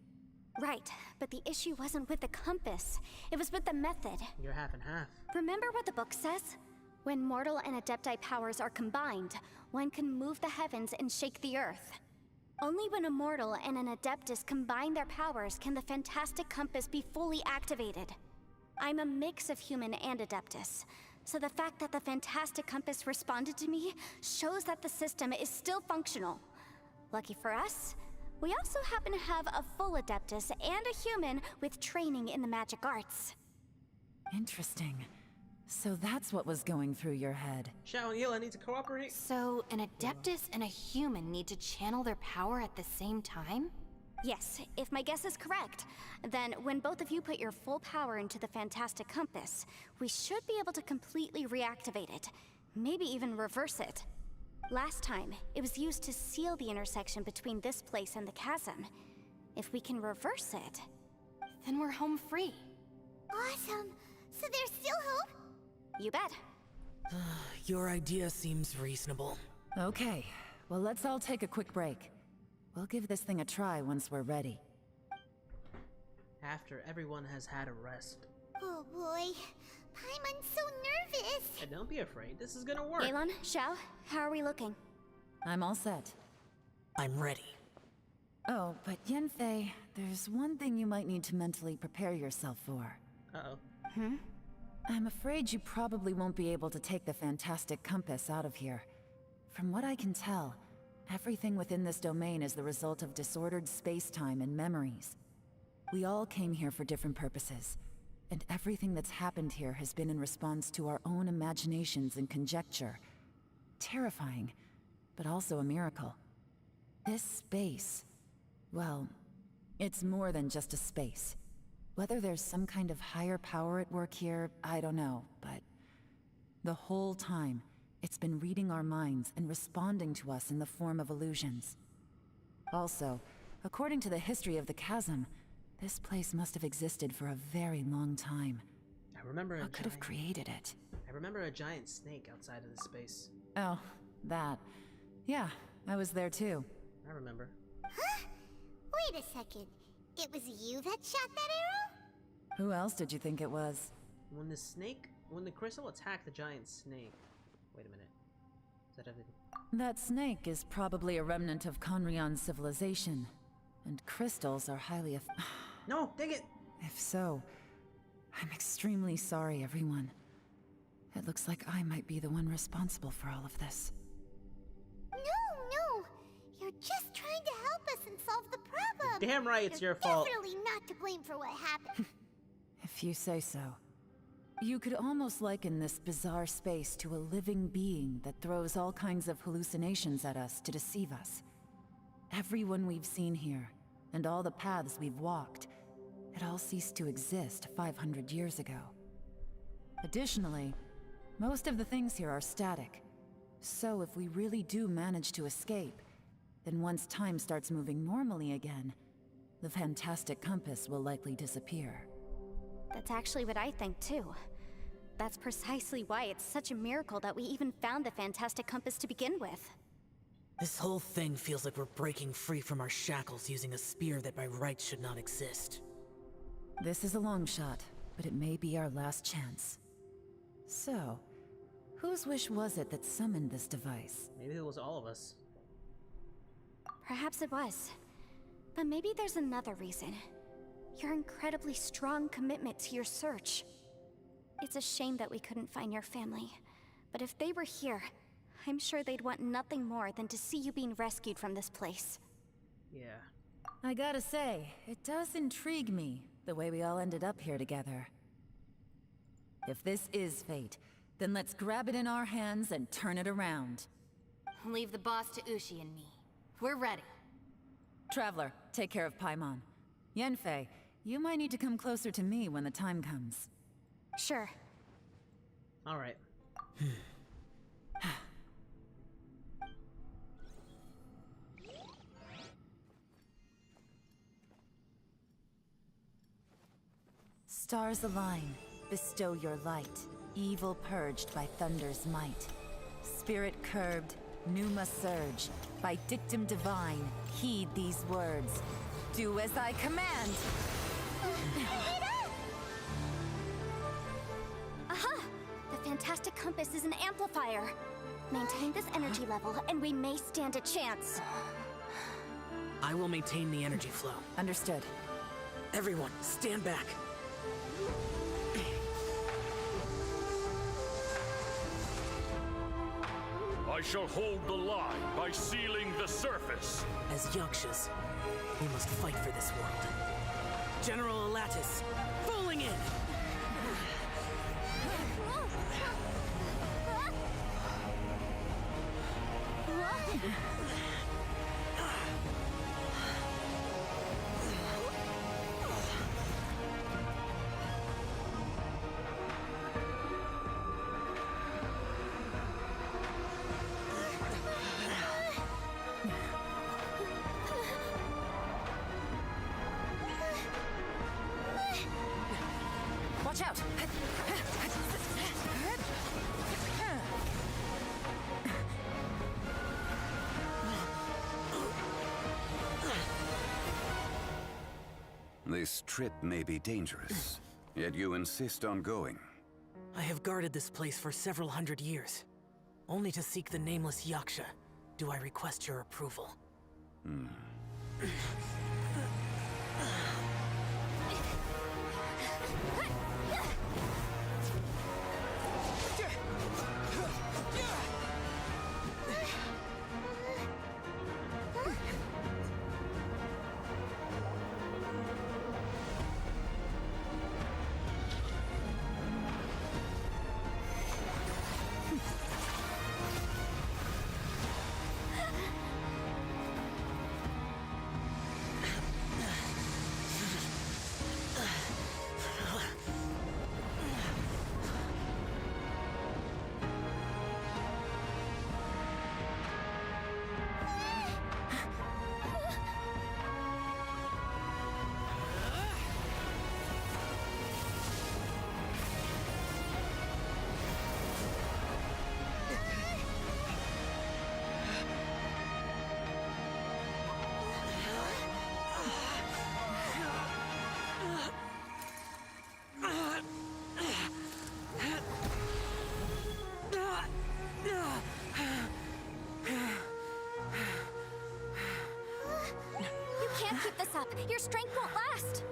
Right, but the issue wasn't with the compass. It was with the method. You're half and half. Remember what the book says? When mortal and adepti powers are combined, one can move the heavens and shake the earth. Only when a mortal and an adeptus combine their powers can the fantastic compass be fully activated. I'm a mix of human and adeptus, so the fact that the fantastic compass responded to me shows that the system is still functional. Lucky for us, we also happen to have a full adeptus and a human with training in the magic arts. Interesting. So that's what was going through your head. Xiao and Yila need to cooperate. So, an Adeptus and a human need to channel their power at the same time? Yes, if my guess is correct, then when both of you put your full power into the fantastic compass, we should be able to completely reactivate it. Maybe even reverse it. Last time, it was used to seal the intersection between this place and the chasm. If we can reverse it, Then we're home free. Awesome! So there's still hope? you bet. Your idea seems reasonable. Okay, well let's all take a quick break. We'll give this thing a try once we're ready. After everyone has had a rest. Oh boy, Paimon's so nervous! And don't be afraid, this is gonna work. Yelan, Xiao, how are we looking? I'm all set. I'm ready. Oh, but Yanfei, there's one thing you might need to mentally prepare yourself for. Uh-oh. I'm afraid you probably won't be able to take the fantastic compass out of here. From what I can tell, everything within this domain is the result of disordered space-time and memories. We all came here for different purposes, and everything that's happened here has been in response to our own imaginations and conjecture. Terrifying, but also a miracle. This space, well, it's more than just a space. Whether there's some kind of higher power at work here, I don't know, but the whole time, it's been reading our minds and responding to us in the form of illusions. Also, according to the history of the chasm, this place must have existed for a very long time. I remember What could have created it? I remember a giant snake outside of this space. Oh, that. Yeah, I was there too. I remember. Huh? Wait a second. It was you that shot that arrow? Who else did you think it was? When the crystal attacked the giant snake, Wait a minute. Is that everything? That snake is probably a remnant of Conrion's civilization, and crystals are highly No, dang it! If so, I'm extremely sorry, everyone. It looks like I might be the one responsible for all of this. No! You're just trying to help us and solve the problem! Damn right it's You're your fault. definitely not to blame for what happened. If you say so. You could almost liken this bizarre space to a living being that throws all kinds of hallucinations at us to deceive us. Everyone we've seen here, and all the paths we've walked, it all ceased to exist 500 years ago. Additionally, most of the things here are static. So if we really do manage to escape, then once time starts moving normally again, the fantastic compass will likely disappear. That's actually what I think too. That's precisely why it's such a miracle that we even found the fantastic compass to begin with. This whole thing feels like we're breaking free from our shackles using a spear that by rights should not exist. This is a long shot, but it may be our last chance. So, whose wish was it that summoned this device? Maybe it was all of us. Perhaps it was. But maybe there's another reason. Your incredibly strong commitment to your search. It's a shame that we couldn't find your family. But if they were here, I'm sure they'd want nothing more than to see you being rescued from this place. Yeah. I gotta say, it does intrigue me, the way we all ended up here together. If this is fate, then let's grab it in our hands and turn it around. Leave the boss to Ushi and me. We're ready. Traveler, take care of Paimon. Yanfei, you might need to come closer to me when the time comes. Sure. Alright. Stars align, bestow your light. Evil purged by thunder's might. Spirit curbed, pneuma surge. By dictum divine, heed these words. Do as I command! Aha! The fantastic compass is an amplifier. Maintain this energy level, and we may stand a chance. I will maintain the energy flow. Understood. Everyone, stand back. I shall hold the line by sealing the surface. As Yakshas, we must fight for this world. General Alatus, falling in! Watch out! This trip may be dangerous, yet you insist on going. I have guarded this place for several hundred years. Only to seek the nameless Yaksha, do I request your approval. keep this up. Your strength won't last.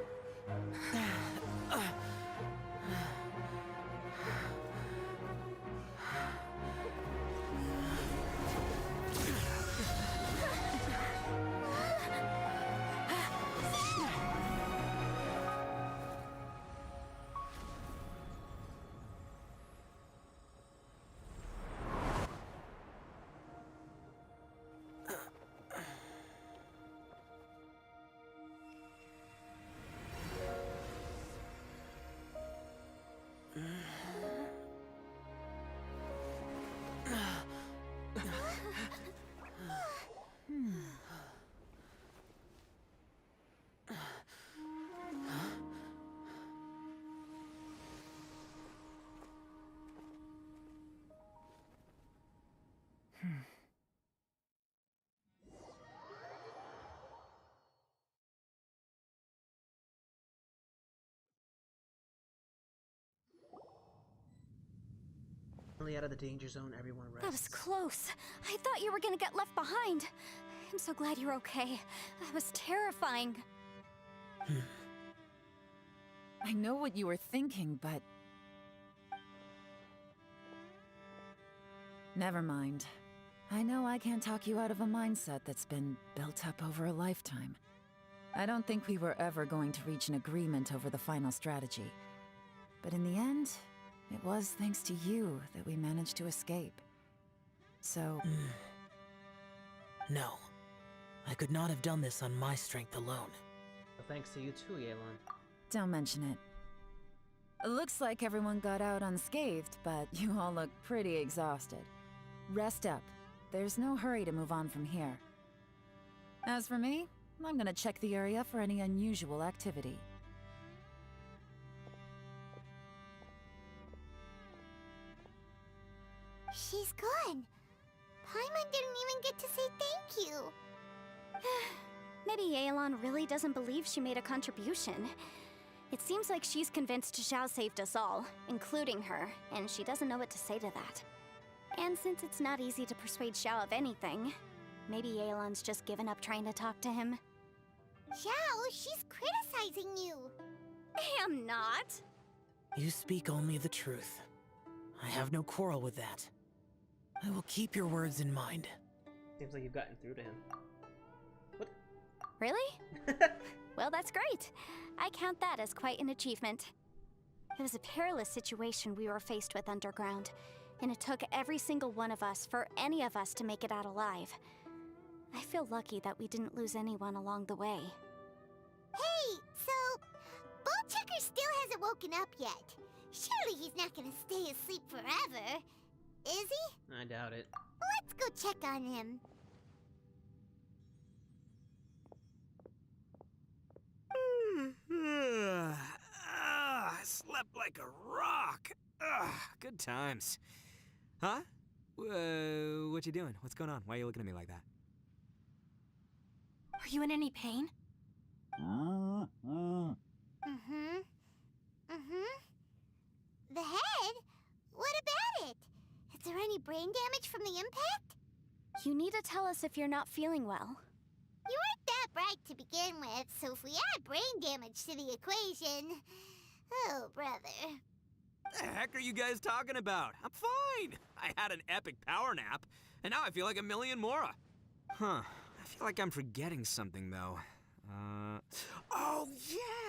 Finally out of the danger zone, everyone rests. That was close. I thought you were gonna get left behind. I'm so glad you're okay. That was terrifying. I know what you were thinking, but... Never mind. I know I can't talk you out of a mindset that's been built up over a lifetime. I don't think we were ever going to reach an agreement over the final strategy. But in the end, it was thanks to you that we managed to escape. So... No. I could not have done this on my strength alone. Well, thanks to you too, Yelan. Don't mention it. It looks like everyone got out unscathed, but you all look pretty exhausted. Rest up. There's no hurry to move on from here. As for me, I'm gonna check the area for any unusual activity. She's gone. Paimon didn't even get to say thank you. Maybe Yelan really doesn't believe she made a contribution. It seems like she's convinced Xiao saved us all, including her, and she doesn't know what to say to that. And since it's not easy to persuade Xiao of anything, maybe Yelan's just given up trying to talk to him. Xiao, she's criticizing you. I am not. You speak only the truth. I have no quarrel with that. I will keep your words in mind. Seems like you've gotten through to him. What? Really? Well, that's great. I count that as quite an achievement. It was a perilous situation we were faced with underground, and it took every single one of us for any of us to make it out alive. I feel lucky that we didn't lose anyone along the way. Hey, so Bullchecker still hasn't woken up yet. Surely he's not gonna stay asleep forever, is he? I doubt it. Let's go check on him. I slept like a rock. Good times. Huh? What you doing? What's going on? Why are you looking at me like that? Are you in any pain? The head? What about it? Is there any brain damage from the impact? You need to tell us if you're not feeling well. You weren't that bright to begin with, so if we add brain damage to the equation... Oh, brother. The heck are you guys talking about? I'm fine. I had an epic power nap, and now I feel like a million more. Huh. I feel like I'm forgetting something, though. Oh,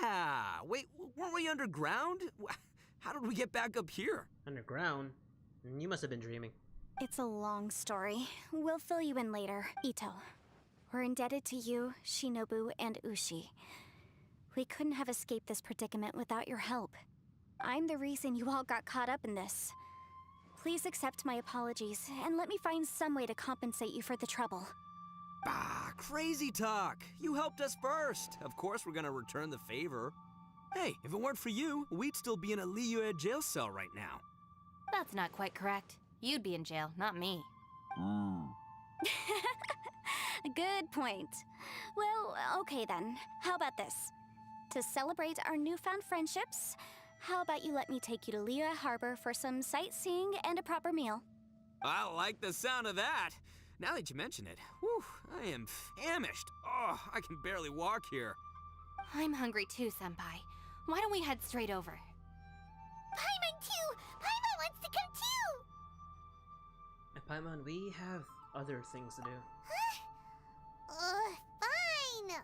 yeah! Wait, weren't we underground? How did we get back up here? Underground? You must have been dreaming. It's a long story. We'll fill you in later. Ito, we're indebted to you, Shinobu, and Ushi. We couldn't have escaped this predicament without your help. I'm the reason you all got caught up in this. Please accept my apologies, and let me find some way to compensate you for the trouble. Crazy talk. You helped us first. Of course we're gonna return the favor. Hey, if it weren't for you, we'd still be in a Liyue jail cell right now. That's not quite correct. You'd be in jail, not me. Good point. Well, okay then. How about this? To celebrate our newfound friendships, how about you let me take you to Liyue Harbor for some sightseeing and a proper meal? I like the sound of that. Now that you mention it, whew, I am famished. Oh, I can barely walk here. I'm hungry too, Senpai. Why don't we head straight over? Paimon too! Paimon wants to come too! Paimon, we have other things to do. Fine!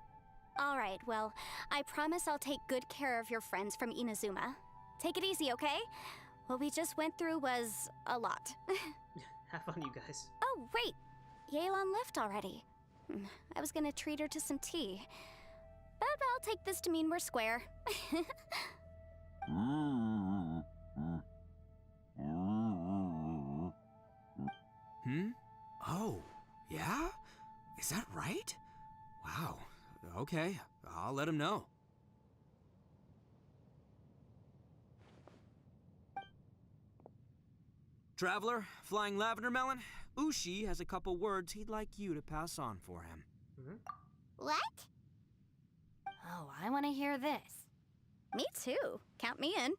Alright, well, I promise I'll take good care of your friends from Inazuma. Take it easy, okay? What we just went through was a lot. Have fun, you guys. Oh, wait! Yelan left already. I was gonna treat her to some tea. But I'll take this to mean we're square. Oh, yeah? Is that right? Wow. Okay, I'll let him know. Traveler, Flying Lavender Melon, Ushi has a couple words he'd like you to pass on for him. What? Oh, I want to hear this. Me too. Count me in.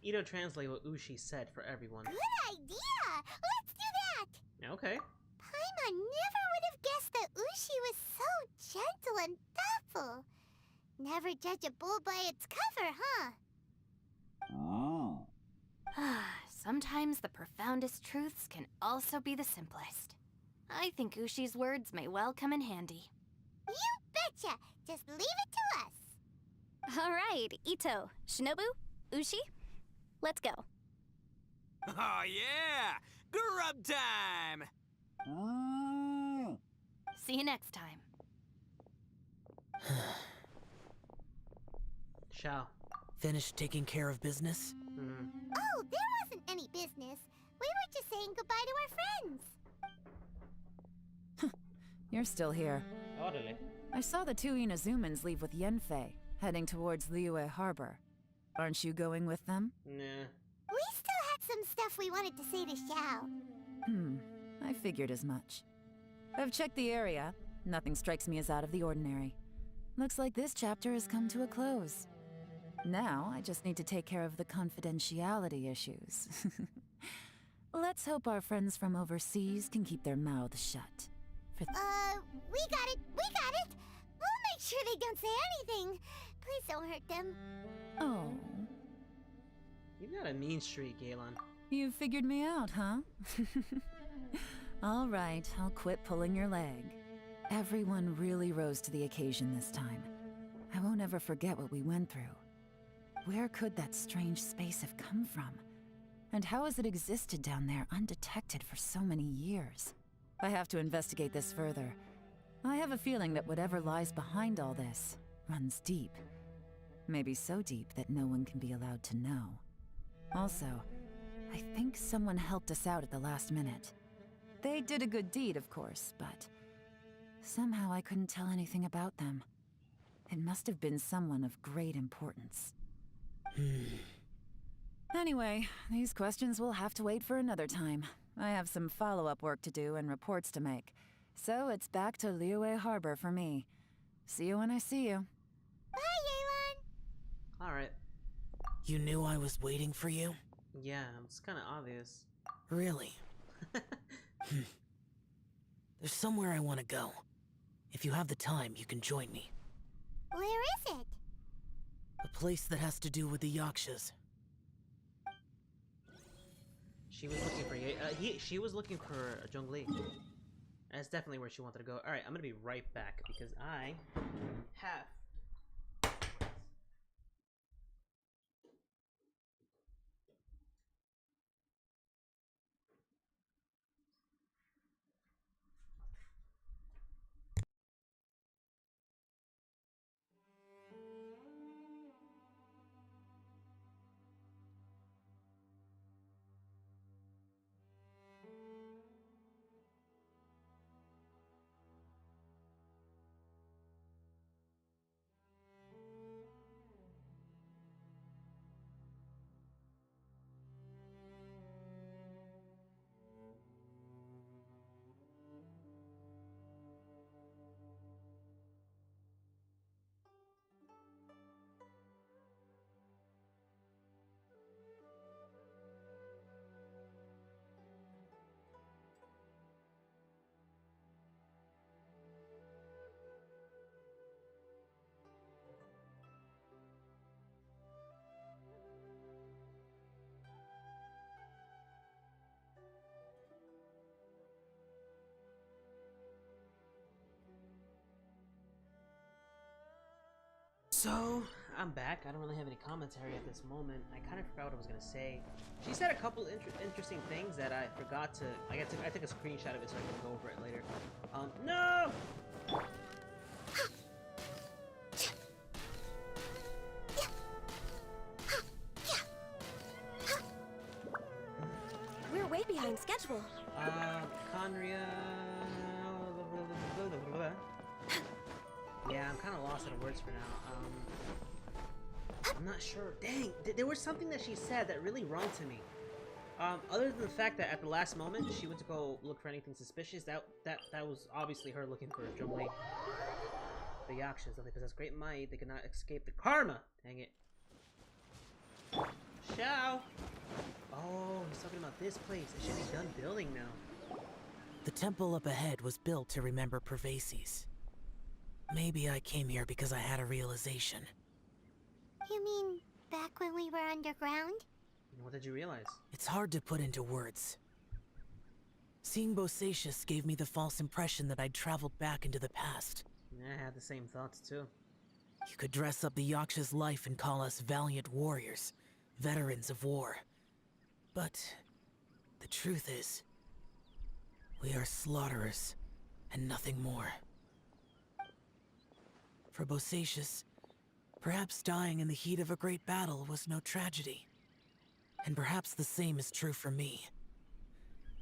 Ito, translate what Ushi said for everyone. Good idea! Let's do that! Okay. Paimon never would have guessed that Ushi was so gentle and thoughtful. Never judge a bull by its cover, huh? Sometimes the profoundest truths can also be the simplest. I think Ushi's words may well come in handy. You betcha! Just leave it to us! Alright, Ito, Shinobu, Ushi, let's go. Oh yeah! Grub time! See you next time. Shao. Finished taking care of business? Oh, there wasn't any business. We were just saying goodbye to our friends. You're still here. Orderly. I saw the two Inazumans leave with Yenfei, heading towards Liyue Harbor. Aren't you going with them? Nah. We still had some stuff we wanted to say to Xiao. I figured as much. I've checked the area. Nothing strikes me as out of the ordinary. Looks like this chapter has come to a close. Now, I just need to take care of the confidentiality issues. Let's hope our friends from overseas can keep their mouths shut. We got it! We got it! We'll make sure they don't say anything. Please don't hurt them. Oh, You've got a mean streak, Galen. you figured me out, huh? All right, I'll quit pulling your leg. Everyone really rose to the occasion this time. I won't ever forget what we went through. Where could that strange space have come from? And how has it existed down there undetected for so many years? I have to investigate this further. I have a feeling that whatever lies behind all this runs deep. Maybe so deep that no one can be allowed to know. Also, I think someone helped us out at the last minute. They did a good deed, of course, but somehow I couldn't tell anything about them. It must have been someone of great importance. Anyway, these questions will have to wait for another time. I have some follow-up work to do and reports to make. So it's back to Liyue Harbor for me. See you when I see you. Bye, Yelan! Alright. You knew I was waiting for you? Yeah, it's kind of obvious. Really? There's somewhere I want to go. If you have the time, you can join me. Where is it? A place that has to do with the Yakshas. She was looking for she was looking for Zhongli. That's definitely where she wanted to go. Alright, I'm gonna be right back because I have So, I'm back. I don't really have any commentary at this moment. I kind of forgot what I was gonna say. She said a couple interesting things that I forgot to. I took a screenshot of it so I can go over it later. No! We're way behind schedule. Conria. Yeah, I'm kind of lost in words for now. I'm not sure. Dang, there was something that she said that really rung to me. Other than the fact that at the last moment she went to go look for anything suspicious, that was obviously her looking for Zhongli. The Yakshas, though they possess great might, they could not escape the karma. Dang it. Xiao. Oh, he's talking about this place. It should be done building now. The temple up ahead was built to remember Pervases. Maybe I came here because I had a realization. You mean back when we were underground? What did you realize? It's hard to put into words. Seeing Bosacius gave me the false impression that I'd traveled back into the past. Yeah, I had the same thoughts too. You could dress up the Yaksha's life and call us valiant warriors, veterans of war. But the truth is, we are slaughterers and nothing more. For Bosacius, perhaps dying in the heat of a great battle was no tragedy. And perhaps the same is true for me.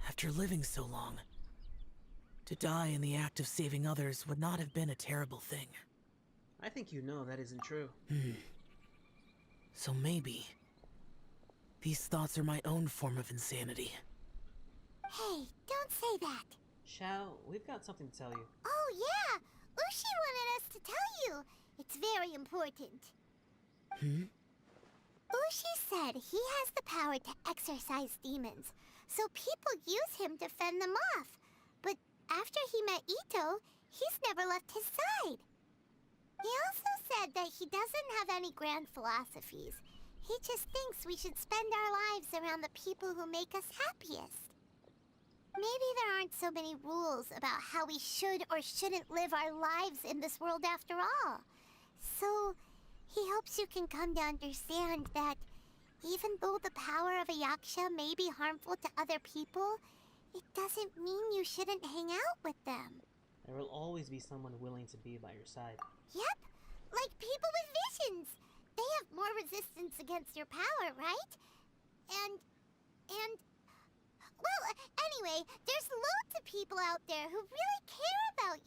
After living so long, to die in the act of saving others would not have been a terrible thing. I think you know that isn't true. So maybe these thoughts are my own form of insanity. Hey, don't say that. Xiao, we've got something to tell you. Oh yeah, Ushi wanted us to tell you. It's very important. Ushi said he has the power to exorcise demons, so people use him to fend them off. But after he met Ito, he's never left his side. He also said that he doesn't have any grand philosophies. He just thinks we should spend our lives around the people who make us happiest. Maybe there aren't so many rules about how we should or shouldn't live our lives in this world after all. So, he hopes you can come to understand that even though the power of a Yaksha may be harmful to other people, it doesn't mean you shouldn't hang out with them. There will always be someone willing to be by your side. Yep, like people with visions. They have more resistance against your power, right? And... Well, anyway, there's loads of people out there who really care about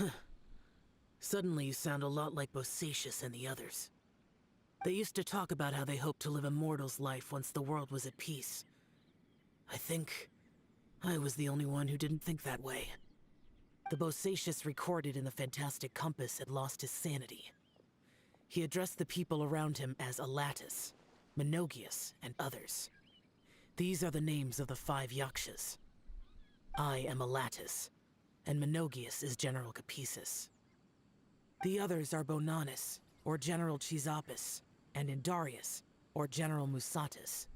you. Suddenly you sound a lot like Bosacius and the others. They used to talk about how they hoped to live a mortal's life once the world was at peace. I think I was the only one who didn't think that way. The Bosacius recorded in the Fantastic Compass had lost his sanity. He addressed the people around him as Alatus, Menogius, and others. These are the names of the 5 Yakshas. I am Alatus, and Menogius is General Capesus. The others are Bonanis, or General Chisapis, and Indarius, or General Musatus.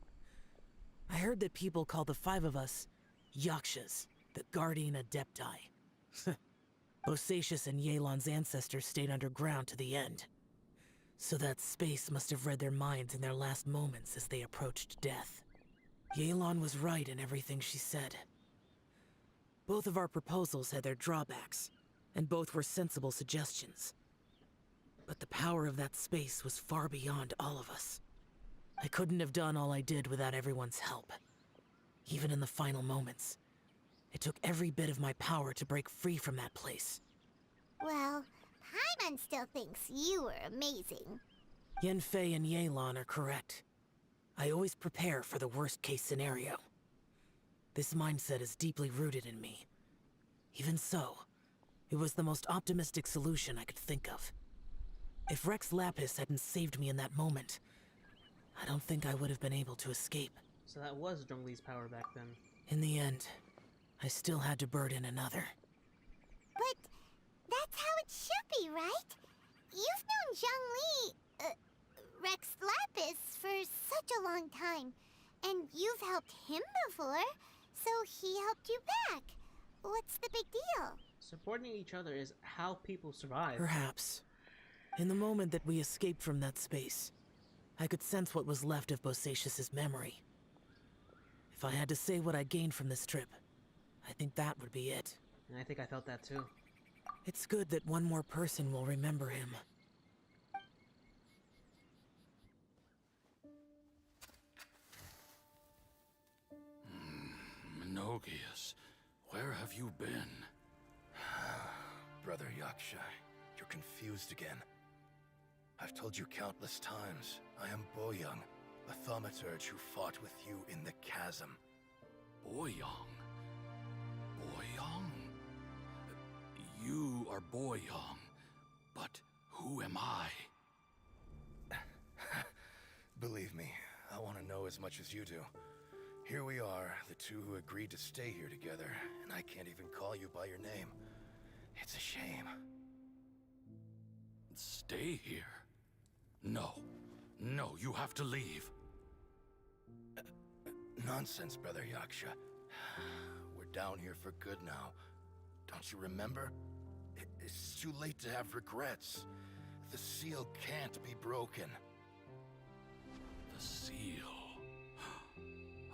I heard that people call the 5 of us Yakshas, the Guardian Adepti. Bosacius and Yelan's ancestors stayed underground to the end. So that space must have read their minds in their last moments as they approached death. Yelan was right in everything she said. Both of our proposals had their drawbacks, and both were sensible suggestions. But the power of that space was far beyond all of us. I couldn't have done all I did without everyone's help. Even in the final moments, it took every bit of my power to break free from that place. Well, Paimon still thinks you were amazing. Yanfei and Yelan are correct. I always prepare for the worst-case scenario. This mindset is deeply rooted in me. Even so, it was the most optimistic solution I could think of. If Rex Lapis hadn't saved me in that moment, I don't think I would have been able to escape. So that was Zhongli's power back then. In the end, I still had to burden another. But that's how it should be, right? You've known Zhongli, Rex Lapis, for such a long time. And you've helped him before, so he helped you back. What's the big deal? Supporting each other is how people survive. Perhaps. In the moment that we escaped from that space, I could sense what was left of Bosacius's memory. If I had to say what I gained from this trip, I think that would be it. And I think I felt that too. It's good that one more person will remember him. Menogias, where have you been? Brother Yaksha, you're confused again. I've told you countless times, I am Boyoung, a thaumaturge who fought with you in the chasm. Boyoung? Boyoung? You are Boyoung, but who am I? Believe me, I want to know as much as you do. Here we are, the two who agreed to stay here together, and I can't even call you by your name. It's a shame. Stay here? No. No, you have to leave. Nonsense, Brother Yaksha. We're down here for good now. Don't you remember? It's too late to have regrets. The seal can't be broken. The seal.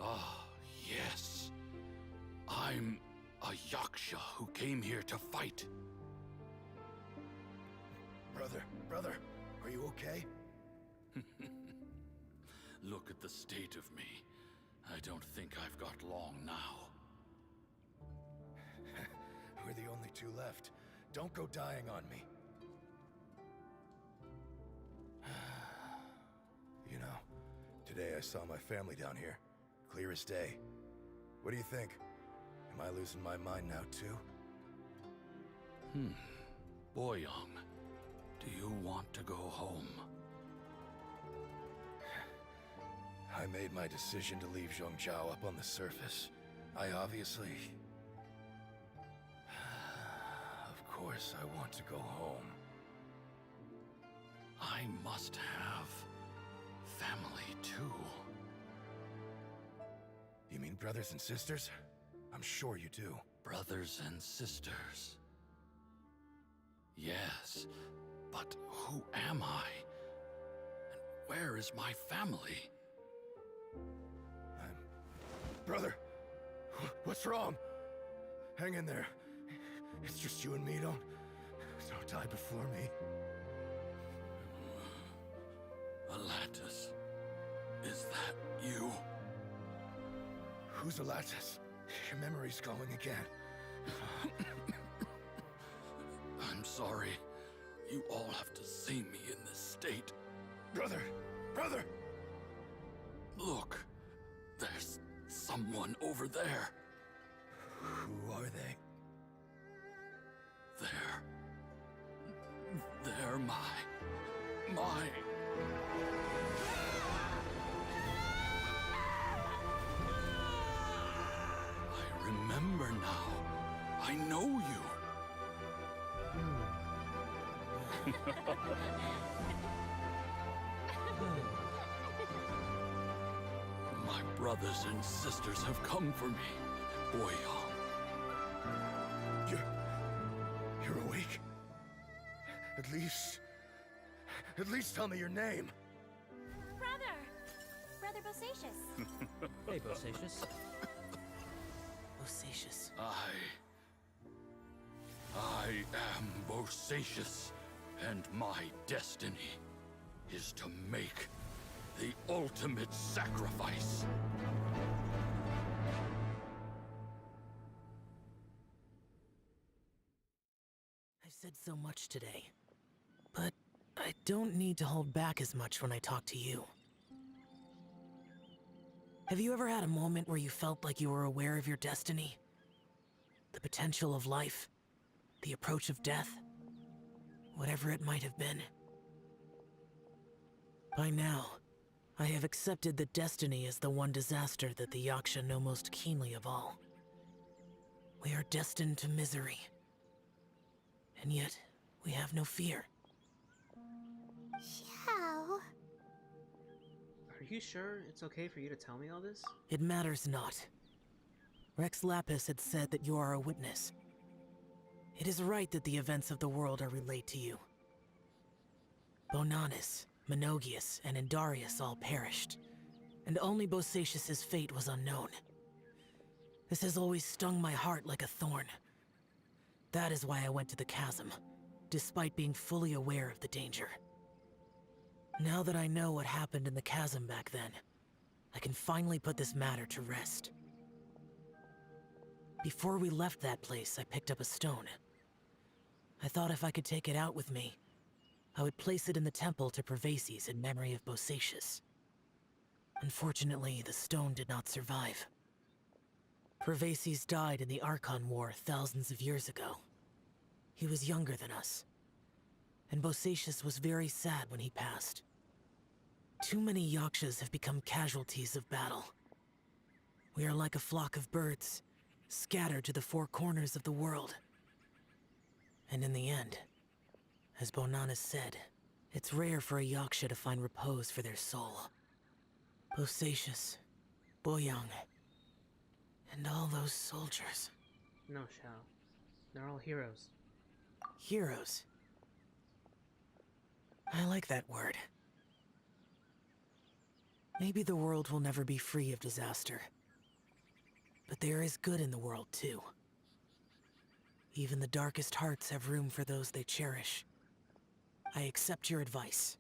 Ah, yes. I'm a Yaksha who came here to fight. Brother, are you okay? Look at the state of me. I don't think I've got long now. We're the only two left. Don't go dying on me. You know, today I saw my family down here. Clear as day. What do you think? Am I losing my mind now too? Boyoung, do you want to go home? I made my decision to leave Zhongzhou up on the surface. I obviously... Of course I want to go home. I must have family too. You mean brothers and sisters? I'm sure you do. Brothers and sisters. Yes, but who am I? And where is my family? Brother! What's wrong? Hang in there. It's just you and me, don't die before me. Alatus, is that you? Who's Alatus? Your memory's going again. I'm sorry. You all have to see me in this state. Brother! Look, there's someone over there. Who are they? They're my... I remember now. I know you. My brothers and sisters have come for me, Boyoung. You're awake? At least tell me your name. Brother Bosacius. Hey, Bosacius. Bosacius. I am Bosacius, and my destiny is to make the ultimate sacrifice. I've said so much today, but I don't need to hold back as much when I talk to you. Have you ever had a moment where you felt like you were aware of your destiny? The potential of life? The approach of death? Whatever it might have been. By now, I have accepted that destiny is the one disaster that the Yaksha know most keenly of all. We are destined to misery. And yet, we have no fear. Xiao. Are you sure it's okay for you to tell me all this? It matters not. Rex Lapis had said that you are a witness. It is right that the events of the world are relayed to you. Bonanis, Menogias, and Indarius all perished, and only Bosacius' fate was unknown. This has always stung my heart like a thorn. That is why I went to the Chasm, despite being fully aware of the danger. Now that I know what happened in the Chasm back then, I can finally put this matter to rest. Before we left that place, I picked up a stone. I thought if I could take it out with me, I would place it in the temple to Pervases in memory of Bosacius. Unfortunately, the stone did not survive. Pervases died in the Archon War thousands of years ago. He was younger than us, and Bosacius was very sad when he passed. Too many Yakshas have become casualties of battle. We are like a flock of birds, scattered to the four corners of the world. And in the end, as Bonanis said, it's rare for a Yaksha to find repose for their soul. Bosacius, Boyang, and all those soldiers. No, Shao. They're all heroes. Heroes. I like that word. Maybe the world will never be free of disaster. But there is good in the world, too. Even the darkest hearts have room for those they cherish. I accept your advice.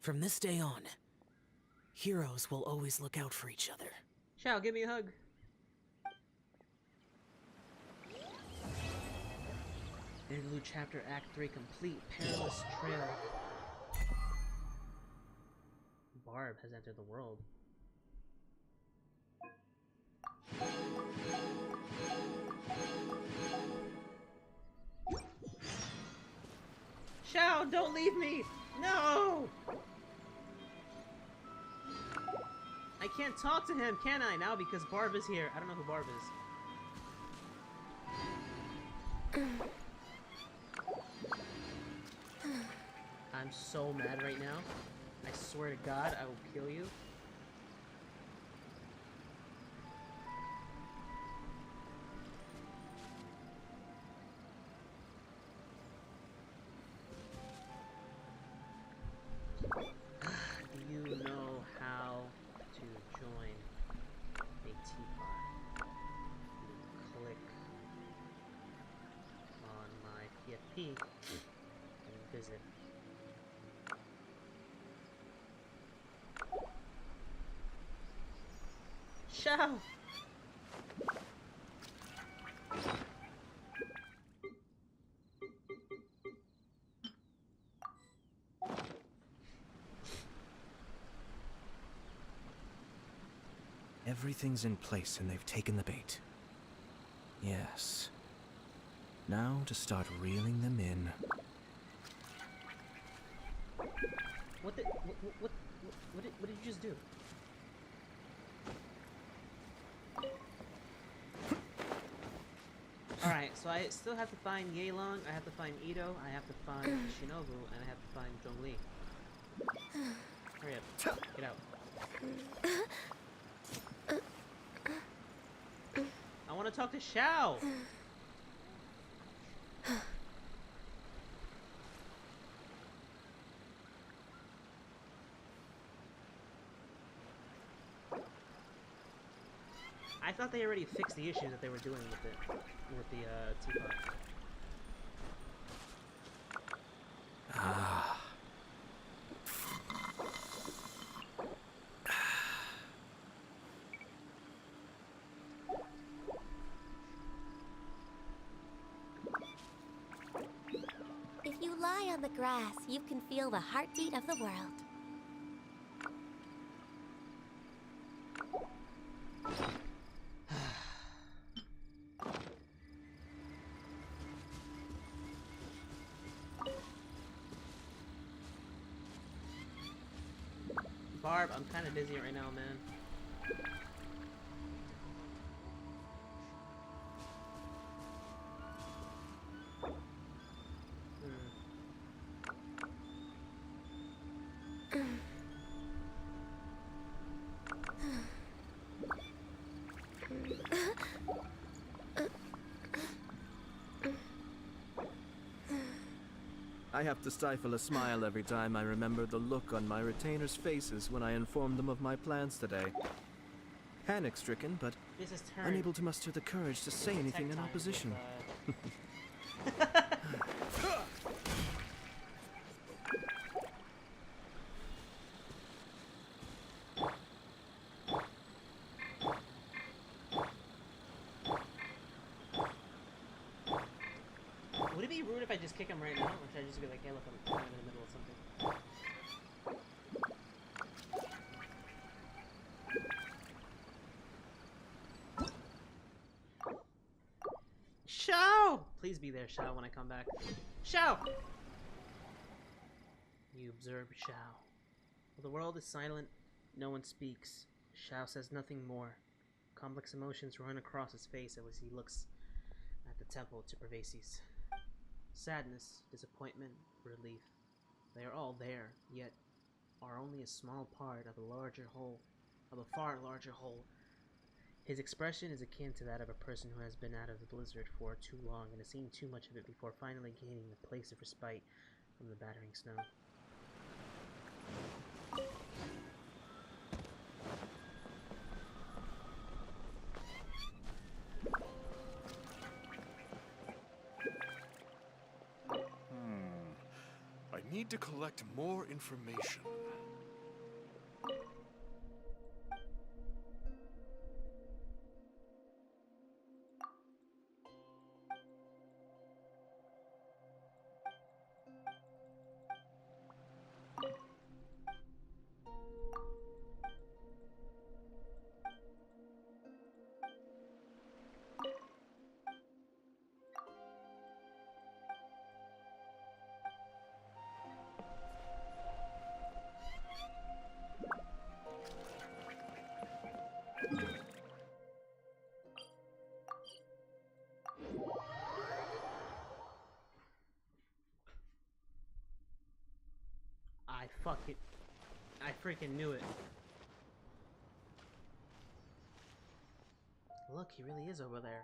From this day on, heroes will always look out for each other. Shao, give me a hug. Interlude Chapter Act 3 complete. Perilous Trail. Barb has entered the world. Shao, don't leave me! No! I can't talk to him, can I, now because Barb is here? I don't know who Barb is. I'm so mad right now. I swear to God, I will kill you. Do you know how to join a teapot? You click on my PFP and visit. Shao! Everything's in place and they've taken the bait. Yes. Now to start reeling them in. What did you just do? Alright, so I still have to find Yeilong, I have to find Ito, I have to find Shinobu, and I have to find Zhongli. Hurry up. Get out. I want to talk to Shao! I thought they already fixed the issues that they were doing with the teapot. Ah. If you lie on the grass, you can feel the heartbeat of the world. Barb, I'm kind of busy right now, man. I have to stifle a smile every time I remember the look on my retainers' faces when I informed them of my plans today. Panic-stricken, but This is turn. unable to muster the courage to say anything in opposition. Would it be rude if I just kick him right now? Or should I just be like, hey, look, I'm kind of in the middle of something? Shao! Please be there, Shao, when I come back. Shao! You observe Shao. While the world is silent, no one speaks. Shao says nothing more. Complex emotions run across his face as he looks at the temple to Pervases. Sadness, disappointment, relief. They are all there, yet are only a small part of a larger whole, of a far larger whole. His expression is akin to that of a person who has been out of the blizzard for too long and has seen too much of it before finally gaining a place of respite from the battering snow. I need to collect more information. I freaking knew it. Look, he really is over there.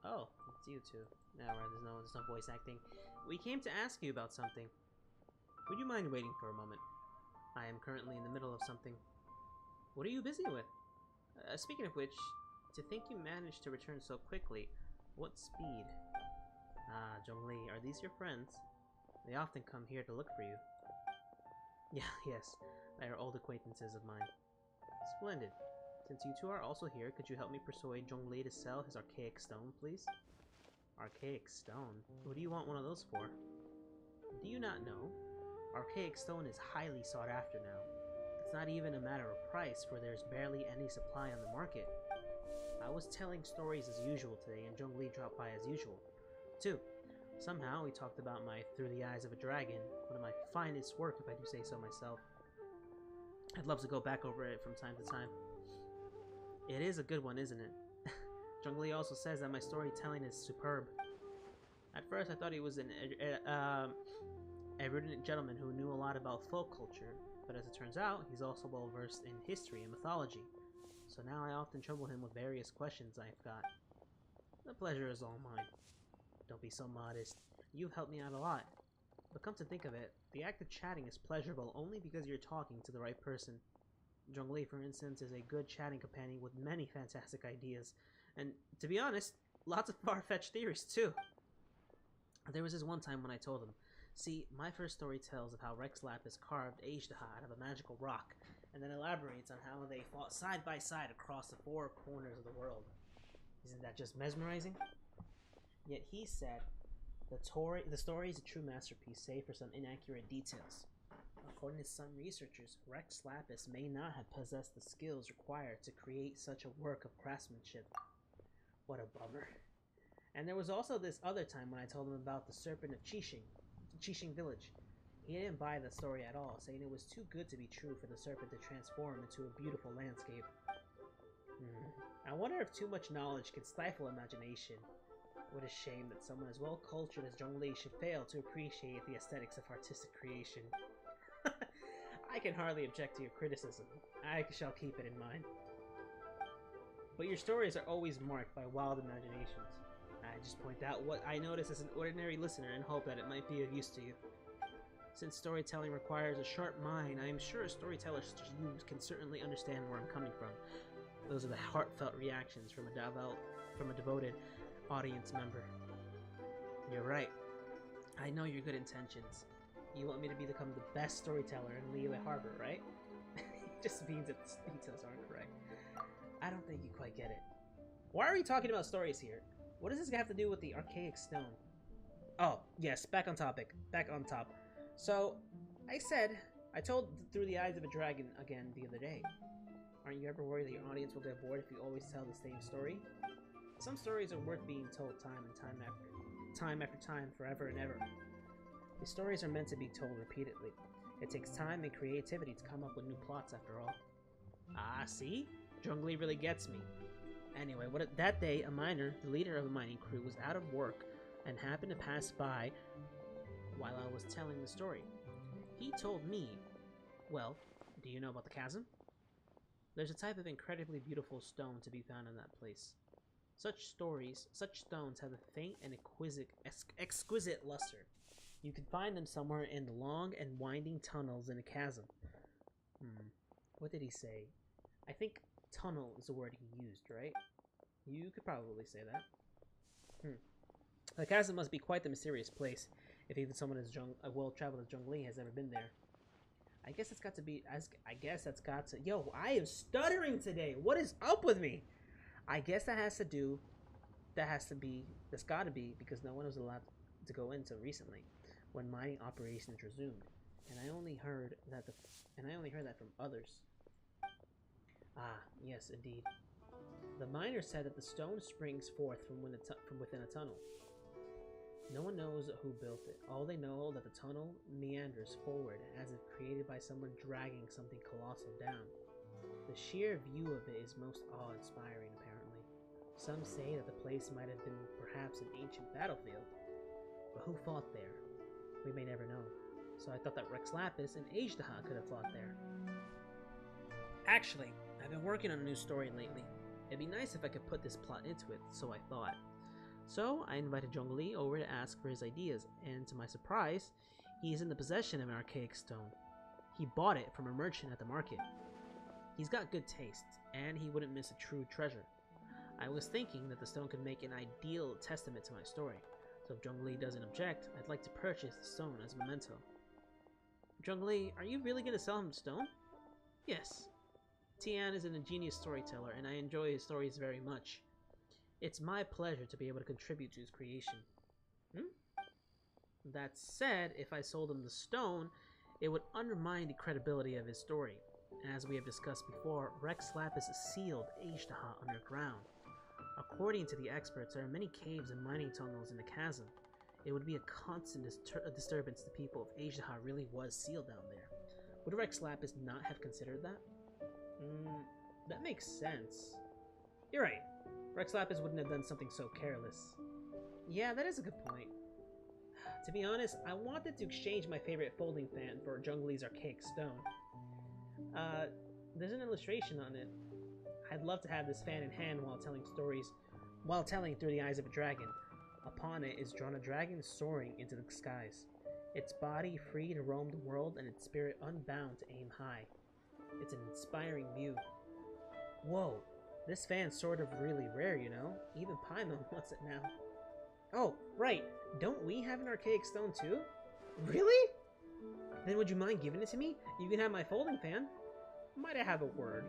Oh, it's you two. Now, there's no voice acting. We came to ask you about something. Would you mind waiting for a moment? I am currently in the middle of something. What are you busy with? Speaking of which, to think you managed to return so quickly, what speed? Ah, Zhongli, are these your friends? They often come here to look for you. Yeah, yes, they are old acquaintances of mine. Splendid. Since you two are also here, could you help me persuade Zhongli to sell his archaic stone, please? Archaic stone? What do you want one of those for? Do you not know? Archaic stone is highly sought after now. It's not even a matter of price, for there's barely any supply on the market. I was telling stories as usual today, and Zhongli dropped by as usual, too. Somehow, we talked about my Through the Eyes of a Dragon, one of my finest work, if I do say so myself. I'd love to go back over it from time to time. It is a good one, isn't it? Zhongli also says that my storytelling is superb. At first, I thought he was an erudite gentleman who knew a lot about folk culture, but as it turns out, he's also well versed in history and mythology. So now I often trouble him with various questions I've got. The pleasure is all mine. Don't be so modest. You've helped me out a lot. But come to think of it, the act of chatting is pleasurable only because you're talking to the right person. Zhongli, for instance, is a good chatting companion with many fantastic ideas, and to be honest, lots of far-fetched theories too. There was this one time when I told him, see, my first story tells of how Rex Lapis carved Ajdaha out of a magical rock, and then elaborates on how they fought side by side across the four corners of the world. Isn't that just mesmerizing? Yet he said, the story is a true masterpiece, save for some inaccurate details. According to some researchers, Rex Lapis may not have possessed the skills required to create such a work of craftsmanship. What a bummer. And there was also this other time when I told him about the Serpent of Qixing Village. He didn't buy the story at all, saying it was too good to be true for the serpent to transform into a beautiful landscape. I wonder if too much knowledge can stifle imagination. What a shame that someone as well cultured as Zhongli should fail to appreciate the aesthetics of artistic creation. I can hardly object to your criticism. I shall keep it in mind. But your stories are always marked by wild imaginations. just point out what I notice as an ordinary listener and hope that it might be of use to you. Since storytelling requires a sharp mind, I am sure a storyteller such as you can certainly understand where I'm coming from. Those are the heartfelt reactions from a devoted audience member. You're right. I know your good intentions. You want me to become the best storyteller in Liyue Harbor, right? It just means that the details aren't correct. I don't think you quite get it. Why are we talking about stories here? What does this have to do with the archaic stone? Oh, yes, back on topic. Back on top. So, I told Through the Eyes of a Dragon again the other day. Aren't you ever worried that your audience will get bored if you always tell the same story? Some stories are worth being told time after time, forever and ever. The stories are meant to be told repeatedly. It takes time and creativity to come up with new plots after all. Ah, see? Zhongli really gets me. Anyway, that day, a miner, the leader of a mining crew, was out of work and happened to pass by while I was telling the story. He told me, well, do you know about the chasm? There's a type of incredibly beautiful stone to be found in that place. Such stones have a faint and exquisite luster. You can find them somewhere in the long and winding tunnels in a chasm. What did he say? I think tunnel is the word he used, right? You could probably say that. The chasm must be quite the mysterious place, if even someone as well-traveled as Zhongli has ever been there. I guess that's got to... Yo, I am stuttering today! What is up with me? I guess that's gotta be because no one was allowed to go into recently, when mining operations resumed, and I only heard that from others. Ah, yes, indeed. The miner said that the stone springs forth from within a tunnel. No one knows who built it. All they know that the tunnel meanders forward as if created by someone dragging something colossal down. The sheer view of it is most awe-inspiring, apparently. Some say that the place might have been perhaps an ancient battlefield. But who fought there? We may never know. So I thought that Rex Lapis and Ajdaha could have fought there. Actually, I've been working on a new story lately. It'd be nice if I could put this plot into it, so I thought. So I invited Zhongli over to ask for his ideas, and to my surprise, he is in the possession of an archaic stone. He bought it from a merchant at the market. He's got good taste, and he wouldn't miss a true treasure. I was thinking that the stone could make an ideal testament to my story, so if Zhongli doesn't object, I'd like to purchase the stone as a memento. Zhongli, are you really going to sell him the stone? Yes. Tian is an ingenious storyteller, and I enjoy his stories very much. It's my pleasure to be able to contribute to his creation. That said, if I sold him the stone, it would undermine the credibility of his story. As we have discussed before, Rex Lapis sealed Ajdaha underground. According to the experts, there are many caves and mining tunnels in the chasm. It would be a constant disturbance to the people if Ajdaha really was sealed down there. Would Rex Lapis not have considered that? That makes sense. You're right. Rex Lapis wouldn't have done something so careless. Yeah, that is a good point. To be honest, I wanted to exchange my favorite folding fan for Zhongli's archaic stone. There's an illustration on it. I'd love to have this fan in hand while telling Through the Eyes of a Dragon. Upon it is drawn a dragon soaring into the skies. Its body free to roam the world and its spirit unbound to aim high. It's an inspiring view. Whoa, this fan's sort of really rare, you know? Even Paimon wants it now. Oh, right, don't we have an archaic stone too? Really? Then would you mind giving it to me? You can have my folding fan. Might I have a word?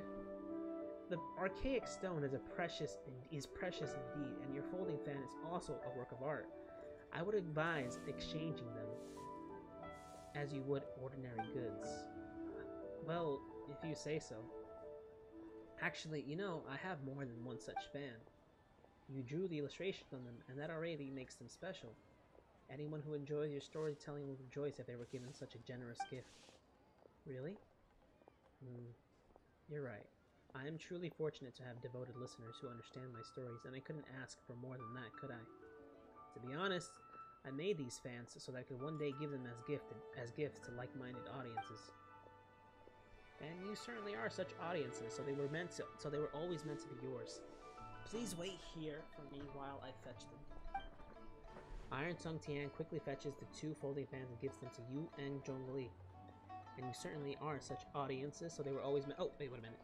The archaic stone is precious indeed, and your folding fan is also a work of art. I would advise exchanging them as you would ordinary goods. Well, if you say so. Actually, you know, I have more than one such fan. You drew the illustrations on them, and that already makes them special. Anyone who enjoys your storytelling will rejoice if they were given such a generous gift. Really? You're right. I am truly fortunate to have devoted listeners who understand my stories, and I couldn't ask for more than that, could I? To be honest, I made these fans so that I could one day give them as gifts to like-minded audiences. And you certainly are such audiences, so they were always meant to be yours. Please wait here for me while I fetch them. Iron Tongue Tian quickly fetches the 2 folding fans and gives them to you and Zhongli. And you certainly are such audiences, so they were always oh, wait a minute.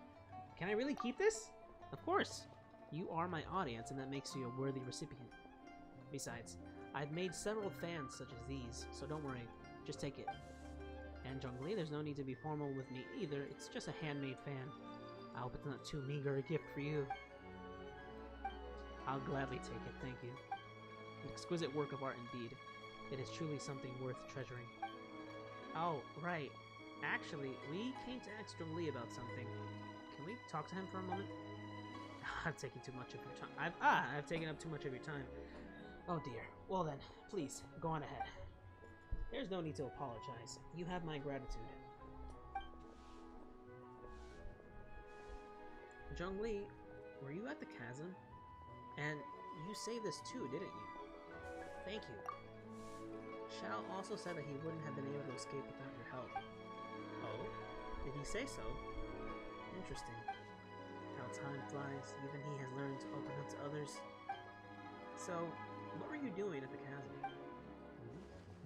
Can I really keep this? Of course. You are my audience, and that makes you a worthy recipient. Besides, I've made several fans such as these, so don't worry. Just take it. And Zhongli, there's no need to be formal with me either. It's just a handmade fan. I hope it's not too meager a gift for you. I'll gladly take it, thank you. An exquisite work of art indeed. It is truly something worth treasuring. Oh, right. Actually, we came to ask Zhongli about something. Can we talk to him for a moment? I've taken too much of your time. I've taken up too much of your time. Oh dear. Well then, please, go on ahead. There's no need to apologize. You have my gratitude. Zhongli, were you at the chasm? And you saved us too, didn't you? Thank you. Shao also said that he wouldn't have been able to escape without your help. Oh? Did he say so? Interesting. How time flies, even he has learned to open up to others. So, what were you doing at the chasm?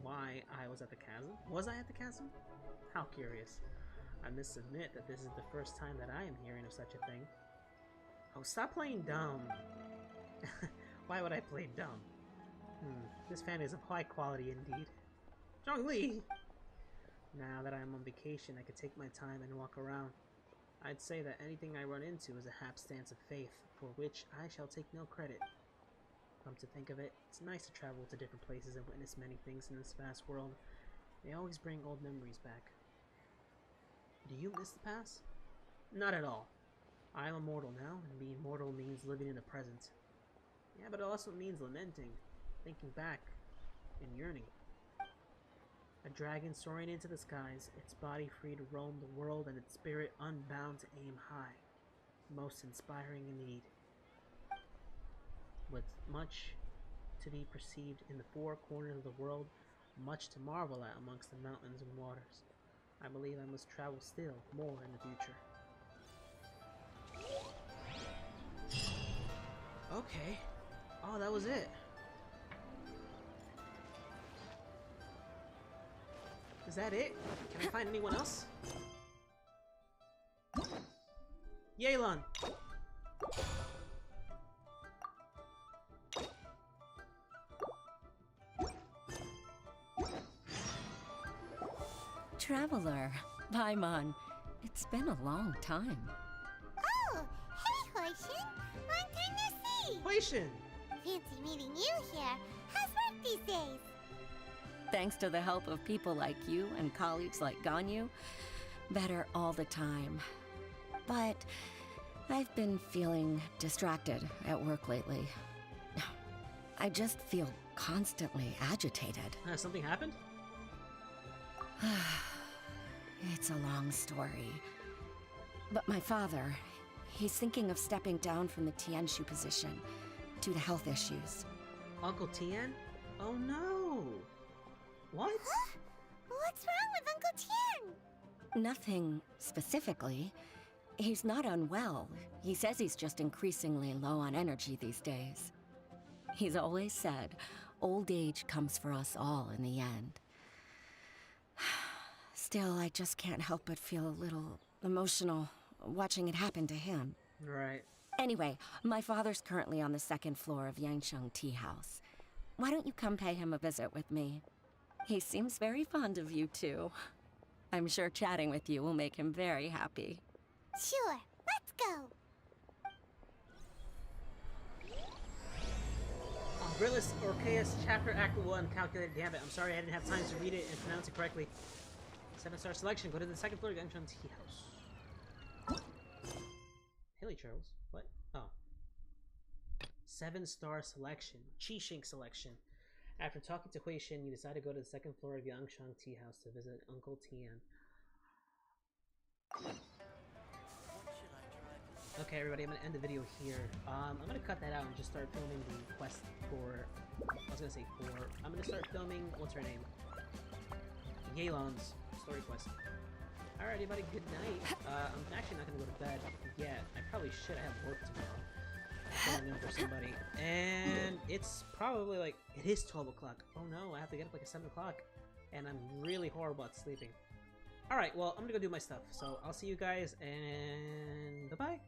Why I was at the chasm? Was I at the chasm? How curious. I must admit that this is the first time that I am hearing of such a thing. Oh, stop playing dumb. Why would I play dumb? This fan is of high quality indeed. Zhongli! Now that I am on vacation, I can take my time and walk around. I'd say that anything I run into is a hapstance of faith, for which I shall take no credit. Come to think of it, it's nice to travel to different places and witness many things in this vast world. They always bring old memories back. Do you miss the past? Not at all. I am immortal now, and being mortal means living in the present. Yeah, but it also means lamenting, thinking back, and yearning. A dragon soaring into the skies, its body free to roam the world and its spirit unbound to aim high. Most inspiring indeed. With much to be perceived in the 4 corners of the world, much to marvel at amongst the mountains and waters. I believe I must travel still more in the future. Okay. Oh, that was it. Is that it? Can I find anyone else? Yelan! Traveler, Paimon, it's been a long time. Oh, hey, Huishin! Long time no see! Huishin! Fancy meeting you here. How's work these days? Thanks to the help of people like you and colleagues like Ganyu, better all the time. But I've been feeling distracted at work lately. I just feel constantly agitated. Has something happened? It's a long story. But my father, he's thinking of stepping down from the Tianshu position due to health issues. Uncle Tian? Oh no! What? Huh? What's wrong with Uncle Tian? Nothing specifically. He's not unwell. He says he's just increasingly low on energy these days. He's always said, old age comes for us all in the end. Still, I just can't help but feel a little emotional watching it happen to him. Right. Anyway, my father's currently on the 2nd floor of Yangsheng Tea House. Why don't you come pay him a visit with me? He seems very fond of you, too. I'm sure chatting with you will make him very happy. Sure, let's go. Grillis Orcaeus, Chapter Act 1, Calculated Gambit. I'm sorry I didn't have time to read it and pronounce it correctly. 7-star selection. Go to the 2nd floor of Yangsheng Tea House. Haley Charles. What? Oh. 7-star selection. Qixing selection. After talking to Huishin, you decide to go to the 2nd floor of Yangsheng Tea House to visit Uncle Tian. Okay, everybody, I'm gonna end the video here. I'm gonna cut that out and just start filming the quest for... I'm gonna start filming... What's her name? Yelan's story quest. Alright, everybody, good night. I'm actually not gonna go to bed yet. I probably should have work tomorrow. filling in for somebody. And it's probably like, it is 12 o'clock. Oh no, I have to get up like at 7 o'clock. And I'm really horrible at sleeping. Alright, well, I'm gonna go do my stuff. So I'll see you guys, and bye-bye.